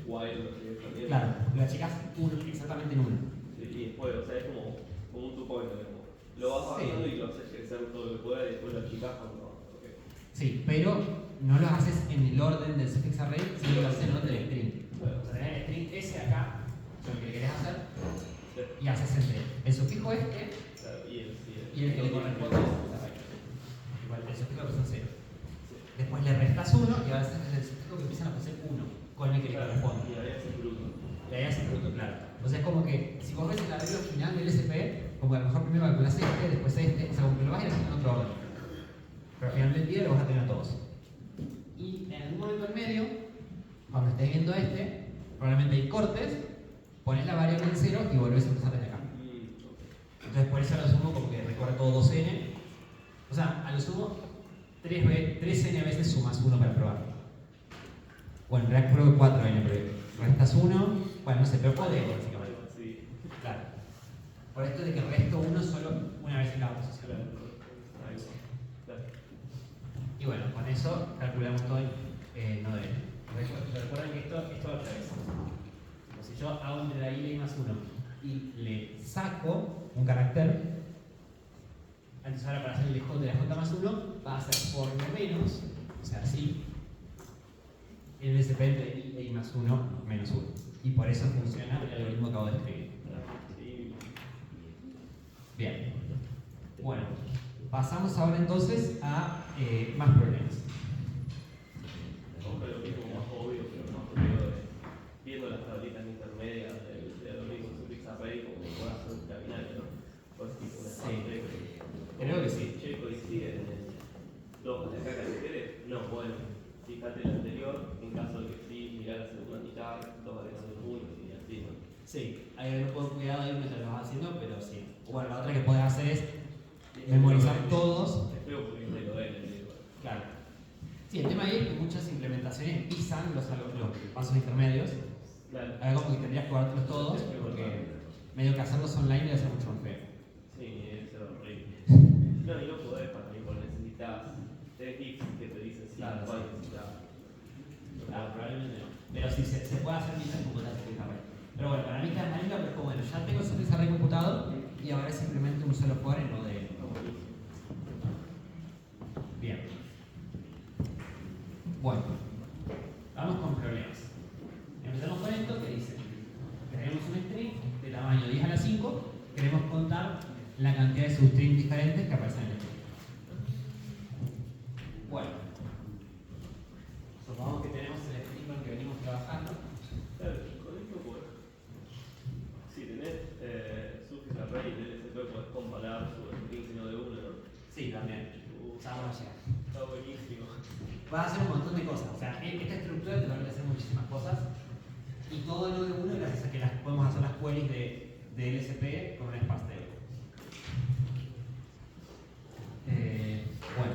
while lo sigues también. Claro, lo achicás exactamente en uno. Sí, y después, o sea, es como un two-pointer. Lo vas bajando y lo haces crecer todo lo que pueda y después lo achicás cuando. Okay. Sí, pero no lo haces en el orden del suffix array, sino que lo haces en el orden del string. O sea, tenés el string S acá, que es lo que querés hacer, y haces entre el sufijo este Claro, y y el que le corresponde al suffix array. Igual el sufijo que son 0. Después le restas 1 y ahora haces el sufijo que empiezan a poner 1 con el que le corresponde. Y ahí haces bruto. Le hagas el fruto, claro. O sea, es como que si vos ves el arreglo final del SP, como que a lo mejor primero calculás este, después este, o sea, como que lo vas a ir haciendo en otro orden. Pero al final del día lo vas a tener a todos. Y en algún momento en medio, cuando estés viendo este, probablemente hay cortes, pones la variable en 0 y volvés a empezar desde acá. Entonces por eso a lo sumo como que recorre todo 2n. O sea, a lo sumo 3n veces sumas 1 para probar. Bueno, en realidad pruebo 4n, pero restas 1, bueno, no sé, pero podemos básicamente. Sí. Claro. Por esto de que resto 1 solo una vez en cada posición. Claro. Y bueno, con eso calculamos todo el no de n. Recuerden que esto va al revés. Como si yo hago entre la i y la i más 1 y le saco un carácter, entonces ahora para hacer el dejón de la j más 1 va a ser por lo menos, o sea, así, el SP entre i e i más 1 menos 1. Y por eso funciona el algoritmo que acabo de escribir. Sí. Bien. Bueno, pasamos ahora entonces a más problemas. Como lo mismo más obvio, pero más obvio es viendo las tablitas intermedias del algoritmo suffix array, como que puedas hacer un caminario, ¿no? Pues tipo una Sí. parte Creo que sí. che, coincide en el 2 de acá que se quiere. No, bueno, fíjate el anterior, en caso de que sí, mirar la segunda mitad, 2 agregando el 1 y así, ¿no? Sí, hay que tener un poco de cuidado ahí mientras lo vas haciendo, pero sí. Bueno, la otra que puedes hacer es memorizar todos. Es feo porque es de lo de él, digo. Claro. Sí, el tema ahí es que muchas implementaciones pisan los pasos intermedios. Claro. Ahora como que tendrías que guardártelos todos, porque medio que hacerlos online debe ser mucho más feo. Sí, debe ser horrible. No, y no podés para mí, porque necesitas 3 bits que te dicen sí, Claro, cuál sí. necesitas. Claro, probablemente no. Pero sí, se puede hacer mientras computas el suffix array. Pero bueno, para mí queda malita, pero es como, bueno, ya tengo el suffix array computado y ahora es simplemente un solo for en lo de. Bien. Bueno, vamos con problemas. Empezamos con esto que dice: tenemos un string de tamaño 10 a la 5, queremos contar la cantidad de substrings diferentes que aparecen en el string. Bueno, supongamos que tenemos el string con el que venimos trabajando. Claro, con esto pues, si tenés suffix array y DLSP podés comparar su string sino de uno, ¿no? Sí, también. Ya vamos a llegar. Está buenísimo. Vas a hacer un montón de cosas. O sea, esta estructura te permite hacer muchísimas cosas. Y todo lo de uno gracias a que podemos hacer las queries de LSP con un sparse table. Bueno.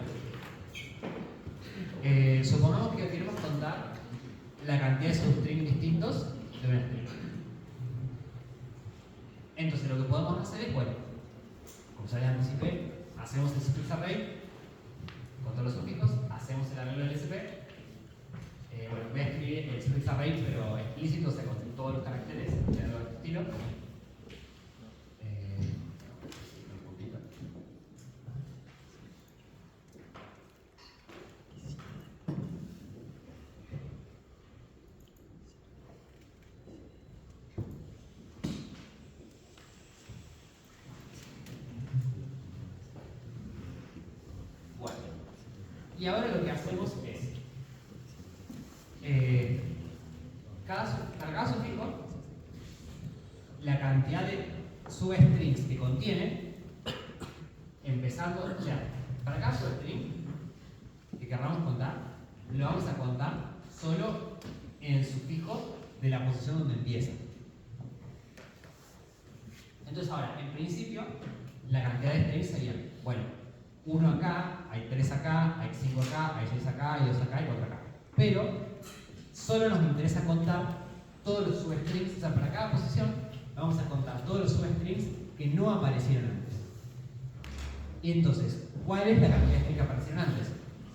Supongamos que queremos contar la cantidad de substrings distintos de un string. Entonces lo que podemos hacer es, bueno, como ya les anticipé, hacemos el suffix array con todos los sufijos, hacemos el arreglo del SP. Bueno, voy a escribir el suffix array, pero explícito, o sea, con todos los caracteres de algo de este estilo. Un puntito. Bueno, y ahora lo que hacemos es para cada sufijo, la cantidad de substrings que contiene, empezando, o sea, para cada substring que queramos contar, lo vamos a contar solo en el sufijo de la posición donde empieza. Entonces ahora, en principio, la cantidad de strings sería, bueno, uno acá, hay 3 acá, hay 5 acá, hay 6 acá, hay 2 acá y 4 acá. Pero solo nos interesa contar todos los substrings, o sea, para cada posición vamos a contar todos los substrings que no aparecieron antes. Y entonces, ¿cuál es la cantidad de strings que aparecieron antes?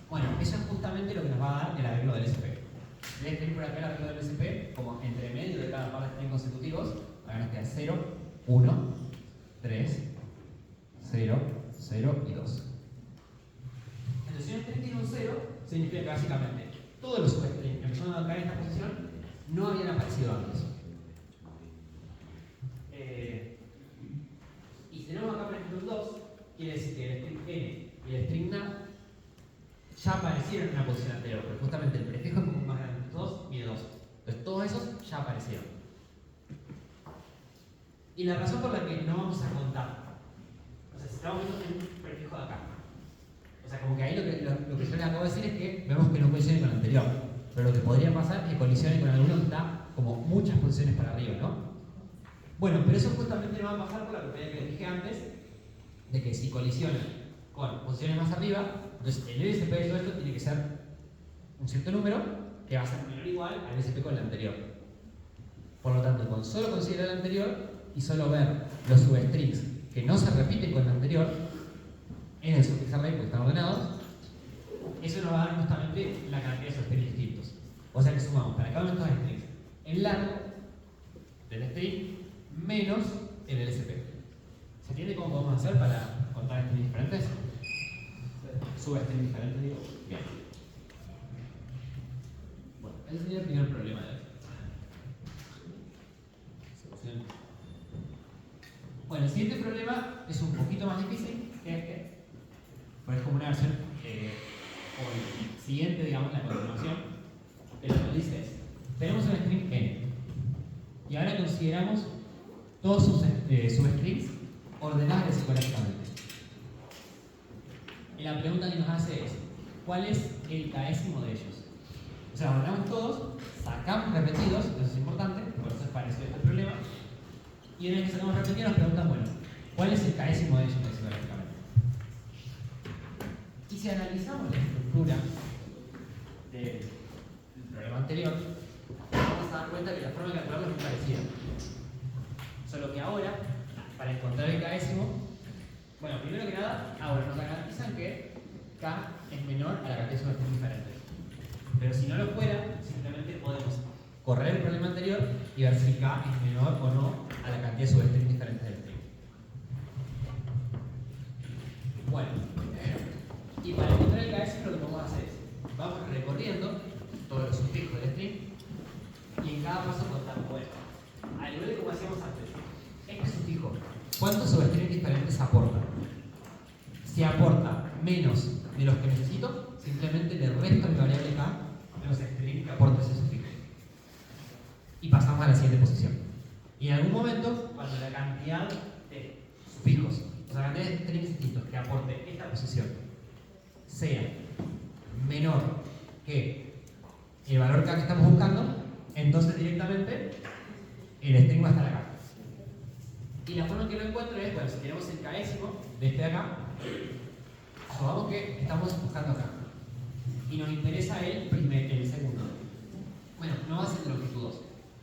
Bueno, eso es justamente lo que nos va a dar el arreglo del SP. Voy a escribir por acá el arreglo del SP como entre medio de cada par de strings consecutivos. Acá nos queda 0, 1, 3, 0, 0 y 2. Entonces, si un string tiene un 0, significa que básicamente todos los substrings que son acá en esta posición no habían aparecido antes. Y si tenemos acá, por ejemplo, un 2, quiere decir que el string n y el string na ya aparecieron en una posición anterior, porque justamente el prefijo es como más grande, 2 y 2. Entonces, todos esos ya aparecieron. Y la razón por la que no vamos a contar, o sea, si estamos viendo un prefijo de acá, o sea, como que ahí lo que yo les acabo de decir es que vemos que no colisione con el anterior, pero lo que podría pasar es que colisione con alguno que está como muchas posiciones para arriba, ¿no? Bueno, pero eso justamente no va a pasar por la propiedad que les dije antes, de que si colisiona con posiciones más arriba, entonces el LSP de todo esto tiene que ser un cierto número que va a ser menor o igual al LSP con el anterior. Por lo tanto, con solo considerar el anterior y solo ver los substrings que no se repiten con el anterior en el substrings array porque están ordenados, eso nos va a dar justamente la cantidad de substrings distintos. O sea que sumamos para cada uno de estos strings el largo del string menos el LSP. ¿Se entiende cómo podemos hacer para contar strings diferentes? Substrings diferentes, digo. Bien. Bueno, ese sería el primer problema de hoy. Solución. Bueno, el siguiente problema es un poquito más difícil, que es que, pues es como una versión, o el siguiente, digamos, la continuación, pero lo que dice es, tenemos un string n, y ahora consideramos todos sus substrings ordenados psicológicamente. Y la pregunta que nos hace es, ¿cuál es el késimo de ellos? O sea, ordenamos todos, sacamos repetidos, eso es importante, por eso es parecido a este problema, y una vez que sacamos repetidos nos preguntan, bueno, ¿cuál es el késimo de ellos psicológicamente? Y si analizamos la estructura del problema anterior, vamos a dar cuenta que la forma de calcularlo es muy parecida. Solo que ahora, para encontrar el késimo, bueno, primero que nada, ahora nos garantizan que K es menor a la cantidad de substrings diferentes. Pero si no lo fuera, simplemente podemos correr el problema anterior y ver si K es menor o no a la cantidad de substrings diferentes del string. Bueno, y para encontrar el késimo lo que vamos a hacer es, vamos recorriendo todos los sufijos del string y en cada paso contamos, bueno, al igual de como hacíamos antes, este sufijo, ¿cuántos substrings diferentes aporta? Si aporta menos de los que necesito, simplemente le resto mi variable K de los strings que aporta ese sufijo. Y pasamos a la siguiente posición. Y en algún momento, cuando la cantidad de sufijos, o sea, la cantidad de strings distintos que aporte esta posición sea menor que el valor K que estamos buscando, entonces directamente el string va a estar acá. Y la forma en que lo encuentro es, bueno, si tenemos el késimo de este de acá, supongamos que estamos buscando acá. Y nos interesa el segundo. Bueno, no va a ser de longitud 2.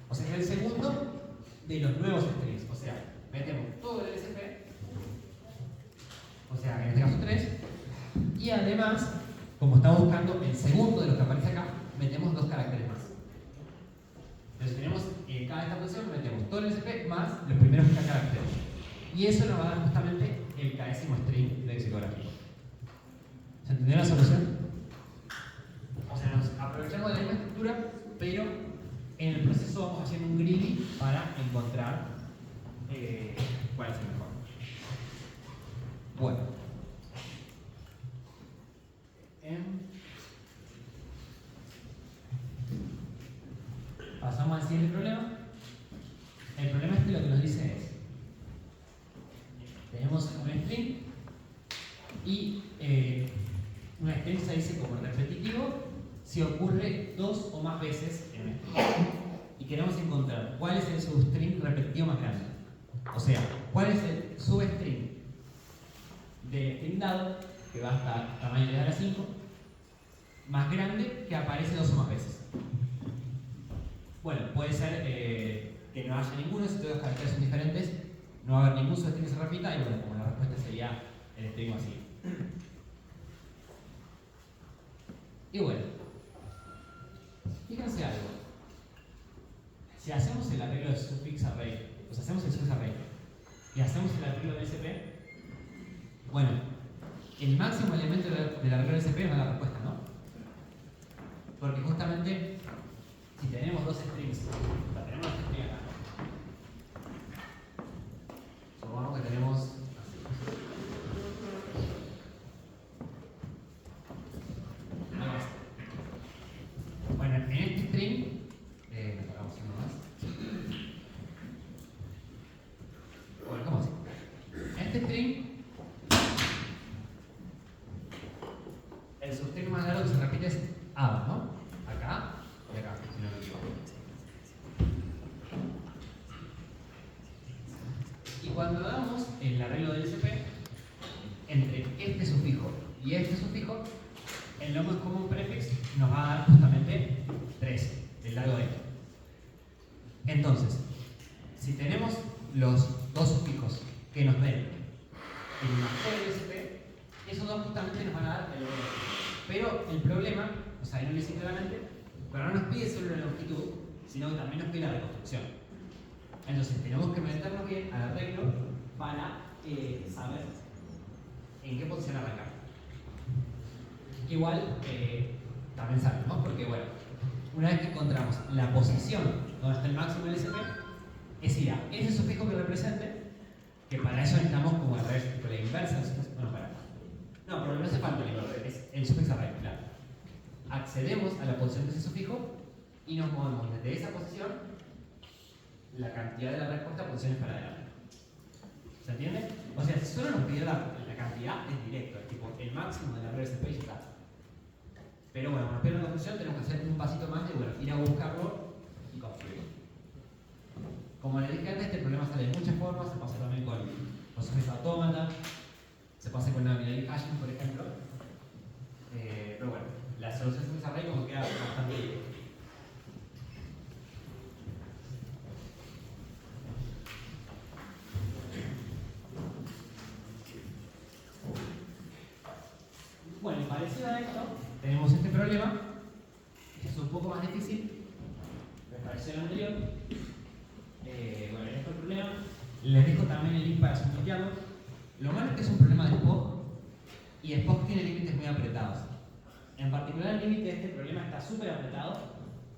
O sea, es el segundo de los nuevos strings. O sea, metemos todo el LSP, o sea, en este caso 3, y además, como estamos buscando el segundo de los que aparece acá, metemos 2 caracteres más. Entonces tenemos en cada esta posición, metemos todo el LSP más los primeros K caracteres. Y eso nos va a dar justamente el késimo string lexicográfico. ¿Se entendió la solución? O sea, nos aprovechamos de la misma estructura, pero en el proceso vamos haciendo un greedy para encontrar cuál es el mejor. Bueno. Pasamos al siguiente problema. El problema es que lo que nos dice es, tenemos un string y un string se dice como repetitivo si ocurre 2 o más veces en un string. Y queremos encontrar cuál es el substring repetitivo más grande. O sea, cuál es el substring del string dado que va hasta tamaño de a la 5, más grande que aparece 2 o más veces. Bueno, puede ser que no haya ninguno, si todos los caracteres son diferentes, no va a haber ningún substring que se repita, y bueno, como la respuesta sería el string vacío. Y bueno, fíjense algo. Si hacemos el arreglo de suffix array, o sea, hacemos el suffix array y hacemos el arreglo de SP, bueno, el máximo elemento del arreglo de SP nos da la respuesta, ¿no? Porque justamente, si tenemos dos strings, o sea, tenemos dos strings acá, supongamos que tenemos algo así. Bueno, en este string, me pagamos uno más. Bueno, ¿cómo así? En este string, el substring más largo que se repite es A, ¿no? Acá y acá, si no me equivoco. Y cuando damos el arreglo del SP, entre este sufijo y este sufijo, el no más común prefix nos va a dar justamente 3, el largo de esto. Entonces, si tenemos los dos sufijos que nos den el major del SP, esos dos justamente nos van a dar el largo de esto. Pero el problema, o sea, ahí no lo hice claramente, pero no nos pide solo la longitud, sino que también nos pide la reconstrucción. Entonces, tenemos que meternos bien al arreglo para saber en qué posición arrancar. Igual, también sabemos, porque bueno, una vez que encontramos la posición donde está el máximo del SP, es ir a ese sufijo que represente, que para eso necesitamos como al revés, tipo la inversa. Bueno, para. No, pero no hace falta el inverso, es el sufijo array, claro. Accedemos a la posición de ese sufijo y nos movemos desde esa posición la cantidad de la respuesta a posiciones para adelante. ¿Se entiende? O sea, si solo nos pide la cantidad, es directo, es tipo el máximo de la red SP y ya está. Pero bueno, nos pide una construcción, tenemos que hacer un pasito más de bueno, ir a buscarlo y construirlo. Como les dije antes, este problema sale de muchas formas, se pasa también con los sujetos autómata, se pasa con la binary hashing, por ejemplo. Pero bueno, la solución de ese array como queda bastante bien. Bueno, y parecido a esto, tenemos este problema, que es un poco más difícil, me pareció el anterior. Bueno, en este problema, les dejo también el link para submitiarlo. Lo malo es que es un problema de Spock, y Spock tiene límites muy apretados. En particular, el límite de este problema está súper apretado,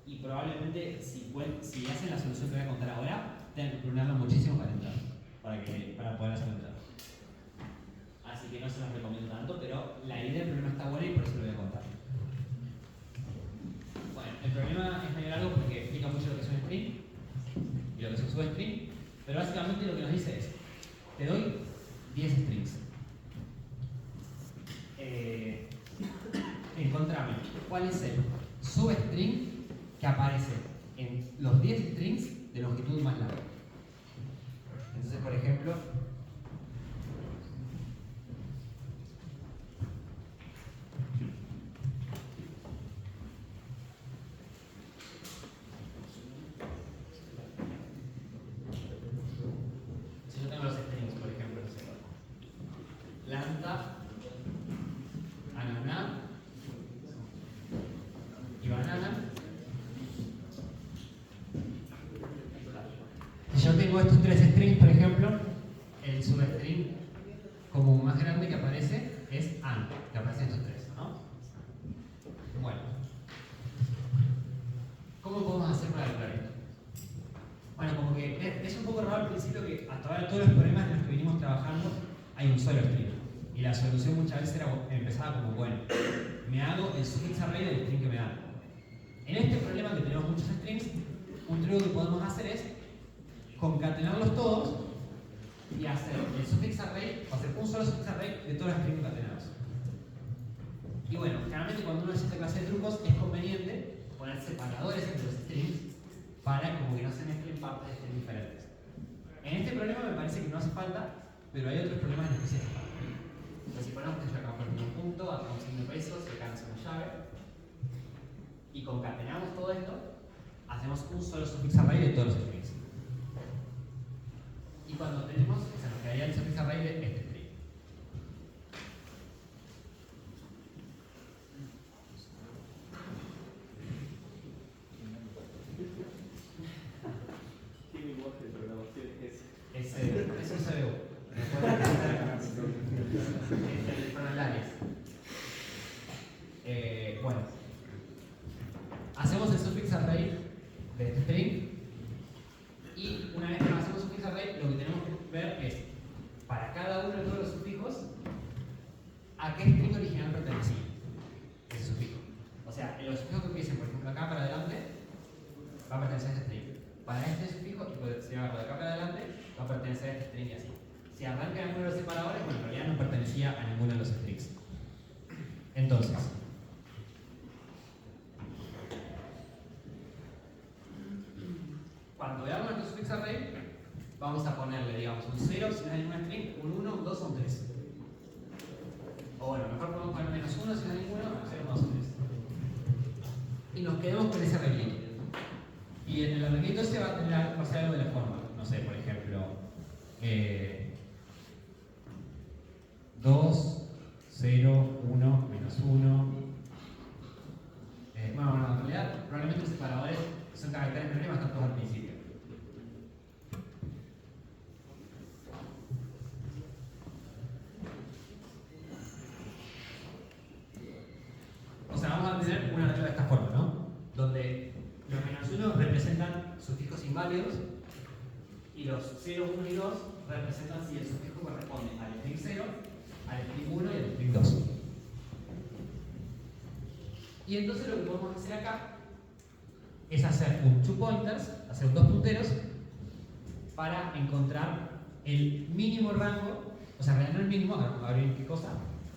y probablemente si hacen la solución que voy a contar ahora, tengan que planearlo muchísimo para entrar, para poder hacerlo entrar. Así que no se los recomiendo tanto, pero la idea del problema está buena y por eso lo voy a contar. Bueno, el problema es medio largo porque explica mucho lo que es un string y lo que es un substring, pero básicamente lo que nos dice es, te doy 10 strings. Encontrame cuál es el substring que aparece en los 10 strings de longitud más larga. Entonces, por ejemplo, si yo tengo los strings, por ejemplo, no sé, planta, ananá y banana. Si yo tengo estos tres strings, por ejemplo, el substring como más grande que aparece es AND, que aparecen estos tres, ¿no? Bueno, ¿cómo podemos hacer para lograr esto? Bueno, como que es un poco raro al principio que hasta ahora todos los problemas en los que venimos trabajando hay un solo string. Y la solución muchas veces empezaba como, bueno, me hago el suffix array del string que me dan. En este problema que tenemos muchos strings, un truco que podemos hacer es concatenarlos todos y hacer el suffix array, o hacer un solo suffix array de todos los strings concatenados. Y bueno, generalmente cuando uno hace esta clase de trucos es conveniente poner separadores entre los strings para como que no se mezclen partes de strings diferentes. En este problema me parece que no hace falta, pero hay otros problemas en los que sí hace falta. Entonces, si ponemos que acá por un punto, acá un signo de pesos, y acá una llave, y concatenamos todo esto, hacemos un solo suffix array de todos los strings. Y cuando tenemos, o sea, nos quedaría el suffix array de este string. ¿Qué lenguaje de programación es ese? Es un CBU. Bueno, hacemos el suffix array de este string y una vez que hacemos el suffix array, lo que tenemos que ver es para cada uno de todos los sufijos a qué string original pertenecía ese sufijo. O sea, en los sufijos que empiecen, por ejemplo, acá para adelante, va a pertenecer a este string. Para este sufijo, si va de acá para adelante, va a pertenecer a este string y así. Si arranca en números separadores, bueno, en realidad no pertenecía a ninguno de los strings. Entonces, cuando veamos nuestro suffix array, vamos a ponerle, digamos, un 0 si no hay ningún string, un 1, un 2 o un 3. O bueno, mejor podemos poner menos 1 si no hay ninguno, 0, 2 o 3. Y nos quedamos con ese arreglito. Y en el arreglito se va a hacer algo de la forma. No sé, por ejemplo, 2, 0, 1, menos 1. Bueno, en realidad, probablemente los separadores son caracteres menores bastante todos al principio. O sea, vamos a tener una regla de esta forma, ¿no? Donde los menos 1 representan sufijos inválidos y los 0, 1 y 2 representan si el sufijo corresponde al string 0, al string 1 y al string 2. Y entonces lo que podemos hacer acá es hacer un two pointers, hacer dos punteros para encontrar el mínimo rango, o sea, no el mínimo, a ver qué cosa,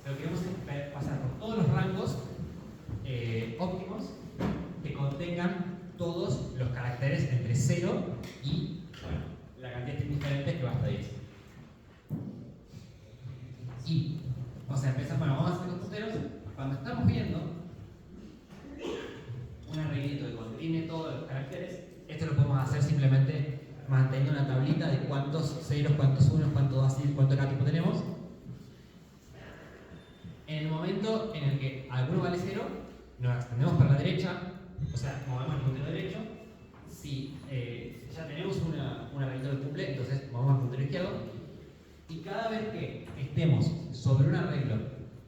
lo que queremos es pasar por todos los rangos óptimos que contengan todos los caracteres entre 0 y, bueno, la cantidad de diferentes que va hasta 10. Y, o sea, bueno, vamos a hacer los punteros. Cuando estamos viendo un arreglito que contiene todos los caracteres, esto lo podemos hacer simplemente manteniendo una tablita de cuántos ceros, cuántos unos, cuántos así, cuánto cada tipo tenemos. En el momento en el que alguno vale 0, nos extendemos para la derecha, o sea, movemos el puntero derecho. Si ya tenemos un arreglito del cumple, entonces movemos el puntero izquierdo. Y cada vez que estemos sobre un arreglo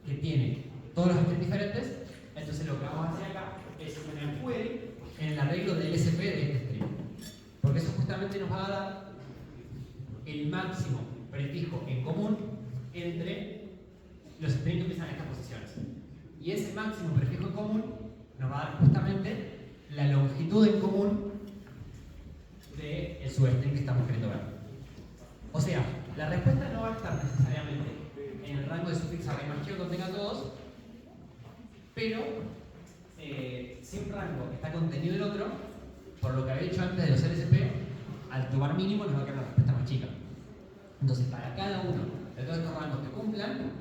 que tiene todos los strings diferentes, entonces lo que vamos a hacer acá es poner query en el arreglo del SP de este string. Porque eso justamente nos va a dar el máximo prefijo en común entre los strings que empiezan en estas posiciones. Y ese máximo prefijo en común nos va a dar justamente la longitud en común del substring que estamos queriendo ver. O sea, la respuesta no va a estar necesariamente en el rango de sufix array más chico que contenga todos, pero si un rango está contenido en otro, por lo que había dicho antes de los LSP, al tomar mínimo nos va a quedar la respuesta más chica. Entonces, para cada uno de todos estos rangos que cumplan,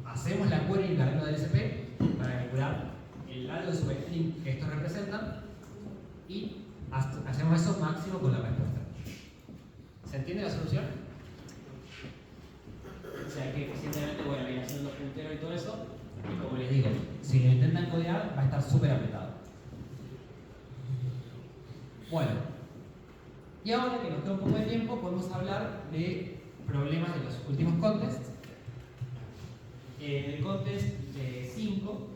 hacemos la query en el arreglo del LSP para calcular el largo de substring que estos representan y hacemos eso máximo con la respuesta. ¿Se entiende la solución? O sea que eficientemente, bueno, viene haciendo los punteros y todo eso. Y como les digo, si lo intentan codear, va a estar súper apretado. Bueno, y ahora que nos queda un poco de tiempo, podemos hablar de problemas de los últimos contests. En el contest de 5,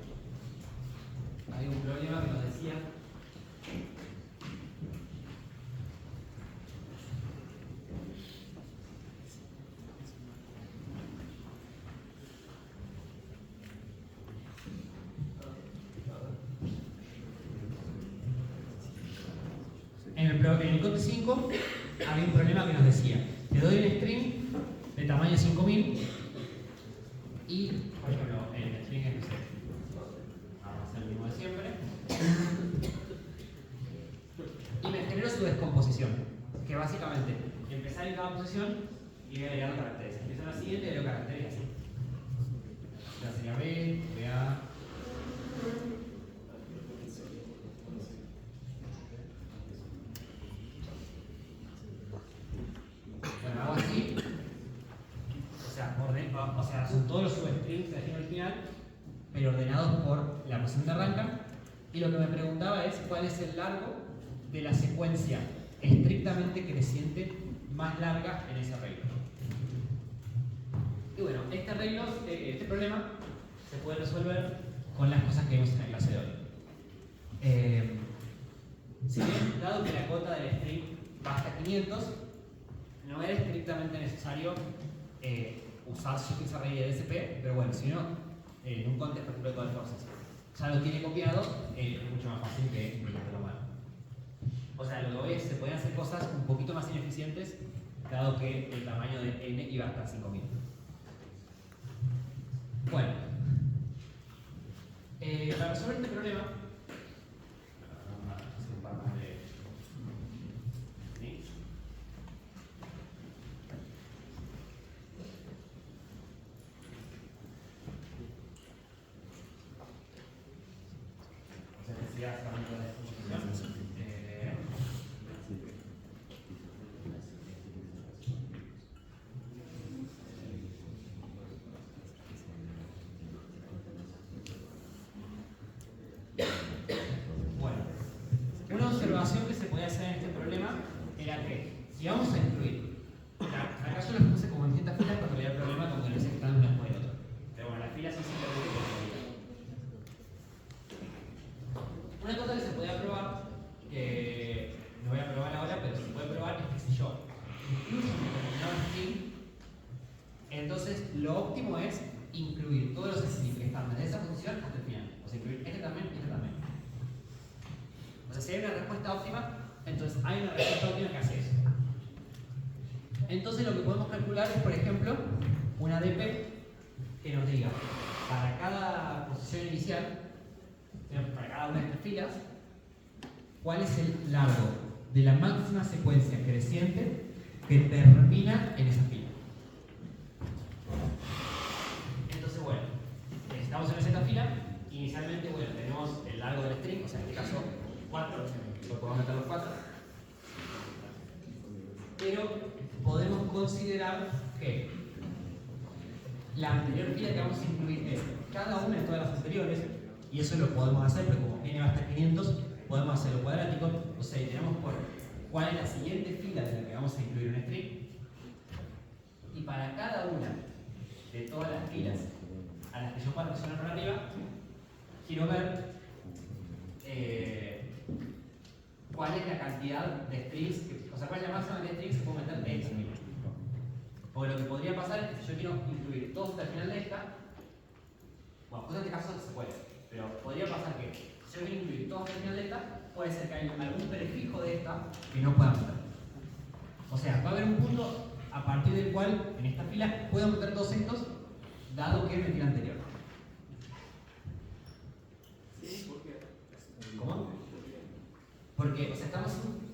hay un problema que nos decía en el contest 5 había un problema que nos decía: te doy un string de tamaño 5000 y, por ejemplo, el string es, no sé, vamos a hacer el mismo de siempre, y me genero su descomposición, que básicamente empezar en cada posición y voy agregando caracteres. Empiezo en la siguiente y agrego caracteres y así. posición sería B, BA. Bueno, hago así. O sea, son todos los substrings de al final, pero ordenados por la posición de arranca. Y lo que me preguntaba es cuál es el largo de la secuencia estrictamente creciente más larga en ese arreglo. Y bueno, este problema se puede resolver con las cosas que vimos en la clase de hoy. Si bien, dado que la cota del string va hasta 500, no era estrictamente necesario usar suffix array de DSP, pero bueno, si no, en un contexto completo de forces ya lo tiene copiado, es mucho más fácil que implementarlo mal. O sea, lo que voy es se pueden hacer cosas un poquito más ineficientes, dado que el tamaño de n iba hasta 5000. Bueno, para resolver este problema, vamos a hacer un par más de. ¿Sí? Necesidad solamente de exposición. Bueno, una observación que se podía hacer en este problema era que si vamos a incluir, acá yo los puse como en distintas filas porque había el problema con que no se están una después del otro. Pero bueno, las filas son simplemente por una cosa que se podía probar, que no voy a probar ahora, pero se puede probar, es que si yo incluyo un determinado string, entonces lo óptimo es incluir todos los strings que están desde esa posición hasta el final. O sea, incluir este también y este también. O sea, si hay una respuesta óptima, entonces hay una respuesta óptima que hace eso. Entonces lo que podemos calcular es, por ejemplo, una DP que nos diga para cada posición inicial, para cada una de estas filas, cuál es el largo de la máxima secuencia creciente que termina en esa fila. Entonces, bueno, estamos en esta fila. Inicialmente, bueno, tenemos el largo del string, o sea, en este caso 4, lo podemos meter los 4. Pero podemos considerar que la anterior fila que vamos a incluir es cada una de todas las anteriores, y eso lo podemos hacer, pero como n va hasta 500, podemos hacerlo cuadrático, o sea, tenemos por cuál es la siguiente fila de la que vamos a incluir un string, y para cada una de todas las filas a las que yo pueda presionar por arriba, quiero ver cuál es la cantidad de strings, o sea, cuál es la máxima de strings que puedo meter en esta fila. Porque lo que podría pasar es que si yo quiero incluir todos hasta el final de esta, bueno, pues en este caso se puede, pero podría pasar que si yo quiero incluir todos hasta el final de esta, puede ser que haya algún prefijo de esta que no pueda meter. O sea, va a haber un punto a partir del cual en esta fila puedo meter todos estos, dado que metí la anterior. ¿Cómo? Porque, o sea, estamos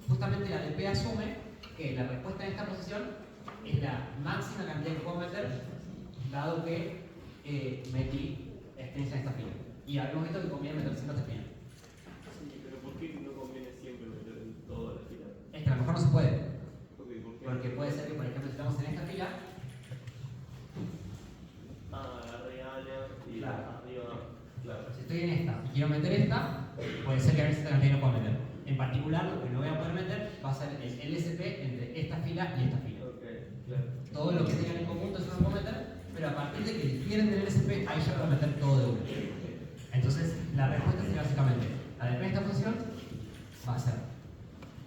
justamente la DP asume que la respuesta en esta posición es la máxima cantidad que puedo meter, dado que metí strings en esta fila. Y habíamos visto que conviene meter cientos de filas. Sí, pero ¿por qué no conviene siempre meter en toda la fila? Es que a lo mejor no se puede. ¿Por qué? Porque puede ser que, por ejemplo, si estamos en esta fila, agarré Ana y Claro. arriba. Claro. si estoy en esta y quiero meter esta, puede ser que a veces esta cantidad no pueda meter. En particular, lo que no voy a poder meter va a ser el LSP entre esta fila y esta fila. Ok, claro. Todo lo que tengan en conjunto eso no lo puedo meter, pero a partir de que difieren del LSP, ahí ya puedo meter todo de uno. Entonces, la respuesta sería básicamente, la de esta función va a ser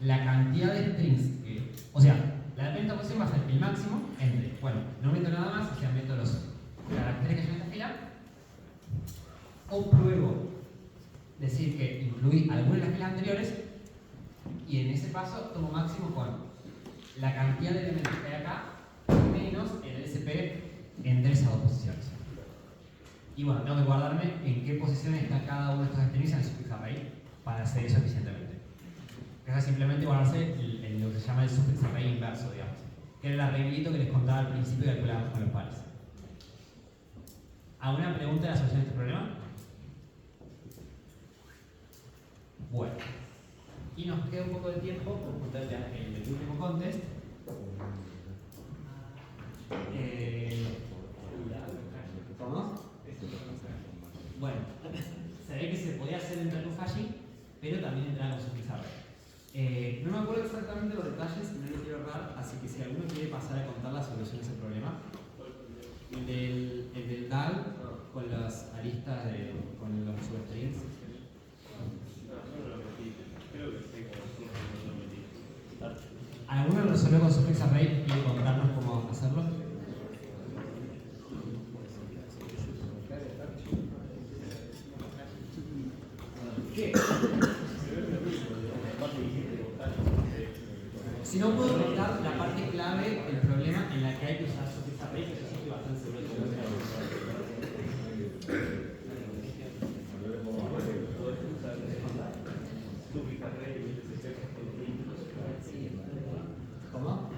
la cantidad de strings que, o sea, la de esta función va a ser el máximo entre, bueno, no meto nada más, o sea, meto los caracteres que hay en esta fila, o pruebo decir que incluí algunas de las filas anteriores, y en ese paso tomo máximo con la cantidad de elementos que hay acá menos el LSP entre esas dos posiciones. Y bueno, tengo que guardarme en qué posiciones está cada uno de estos strings en el suffix array para hacer eso eficientemente. Es simplemente guardarse lo que se llama el suffix array inverso, digamos, que era el arreglito que les contaba al principio y calculábamos con los pares. ¿Alguna pregunta en la solución de este problema? Bueno. Y nos queda un poco de tiempo por contar el último contest. ¿Cómo? Bueno, se ve que se podía hacer entrar con hashing, pero también entrar con Suffix Array. No me acuerdo exactamente los detalles y no lo quiero errar, así que si alguno quiere pasar a contar la solución de ese problema, el del DAL con las aristas con los substrings. ¿Alguno lo resolvió con Suffix Array y contarnos cómo hacerlo? ¿Qué? Si no puedo contar la parte clave del problema en la que hay que usar Suffix Array, que yo estoy bastante seguro de cómo ¿Cómo?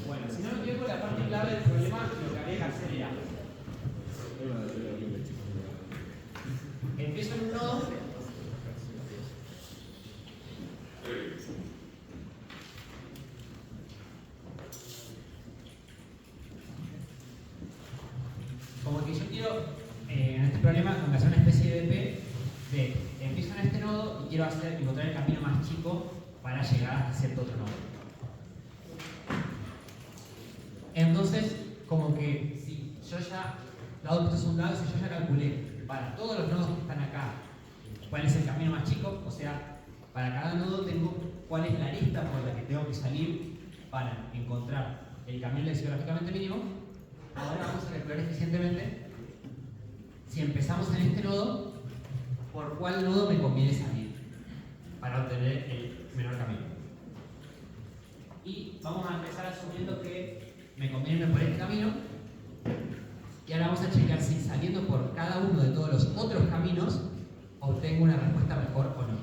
Bueno, si no me equivoco, la parte clave del problema lo que habría que hacer era empiezo en un nodo, como que yo quiero en este problema como que hacer una especie de EP de empiezo en este nodo y quiero encontrar el camino más chico para llegar hasta cierto otro nodo. Entonces, como que si yo ya, dado que esto es un dado, si yo ya calculé para todos los nodos que están acá cuál es el camino más chico, o sea, para cada nodo tengo cuál es la lista por la que tengo que salir para encontrar el camino lexicográficamente mínimo. Ahora vamos a calcular eficientemente si empezamos en este nodo, por cuál nodo me conviene salir para obtener el menor camino. Y vamos a empezar asumiendo que me conviene por este camino. Y ahora vamos a checar si saliendo por cada uno de todos los otros caminos obtengo una respuesta mejor o no.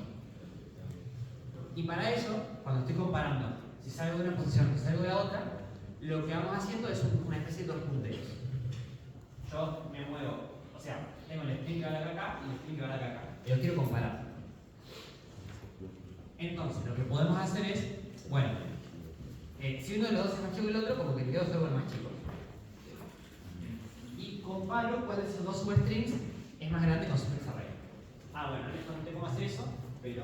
Y para eso, cuando estoy comparando si salgo de una posición o salgo de la otra, lo que vamos haciendo es una especie de dos punteros. Yo me muevo, o sea, tengo el string que va acá y el string que va acá. Y los quiero comparar. Entonces, lo que podemos hacer es, bueno, si uno de los dos es más chico que el otro, como que me quedo solo con el más chico. Y comparo cuál de esos dos substrings es más grande con Suffix Array. Bueno, no les conté cómo hacer eso, pero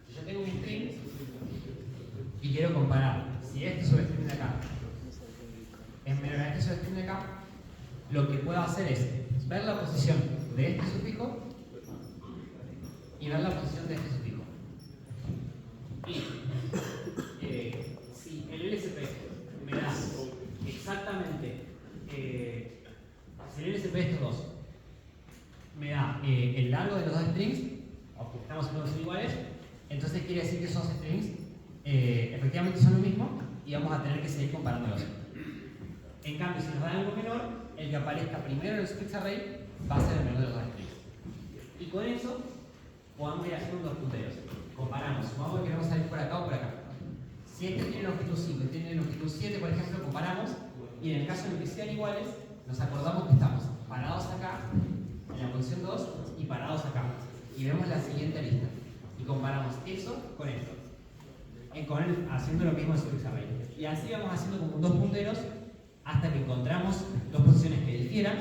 si yo tengo un string y quiero comparar si este substring de acá es menor a este substring de acá, lo que puedo hacer es ver la posición de este sufijo y ver la posición de este sufijo. Y si el LSP me da exactamente, si el LSP de estos dos me da el largo de los dos strings, aunque estamos en son iguales, entonces quiere decir que esos strings efectivamente son lo mismo y vamos a tener que seguir comparándolos. En cambio, si nos da algo menor, el que aparezca primero en el Suffix Array va a ser el menor de los dos strings. Y con eso podemos ir haciendo dos punteros. Comparamos, supongamos que queremos salir por acá o por acá. Si este tiene longitud 5 y tiene longitud 7, por ejemplo, comparamos, y en el caso de que sean iguales, nos acordamos que estamos parados acá, en la posición 2, y parados acá. Y vemos la siguiente lista. Y comparamos eso con esto. Haciendo lo mismo en Suffix Array. Y así vamos haciendo como dos punteros hasta que encontramos dos posiciones que difieran,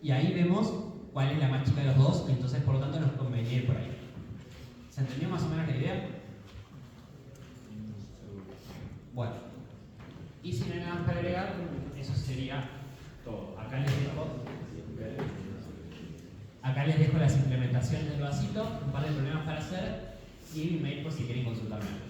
y ahí vemos cuál es la más chica de los dos, y entonces por lo tanto nos convenía ir por ahí. ¿Se entendió más o menos la idea? Bueno, y si no hay nada más para agregar, eso sería todo. Acá les dejo las implementaciones del vasito, un par de problemas para hacer y mi mail por si quieren consultarme.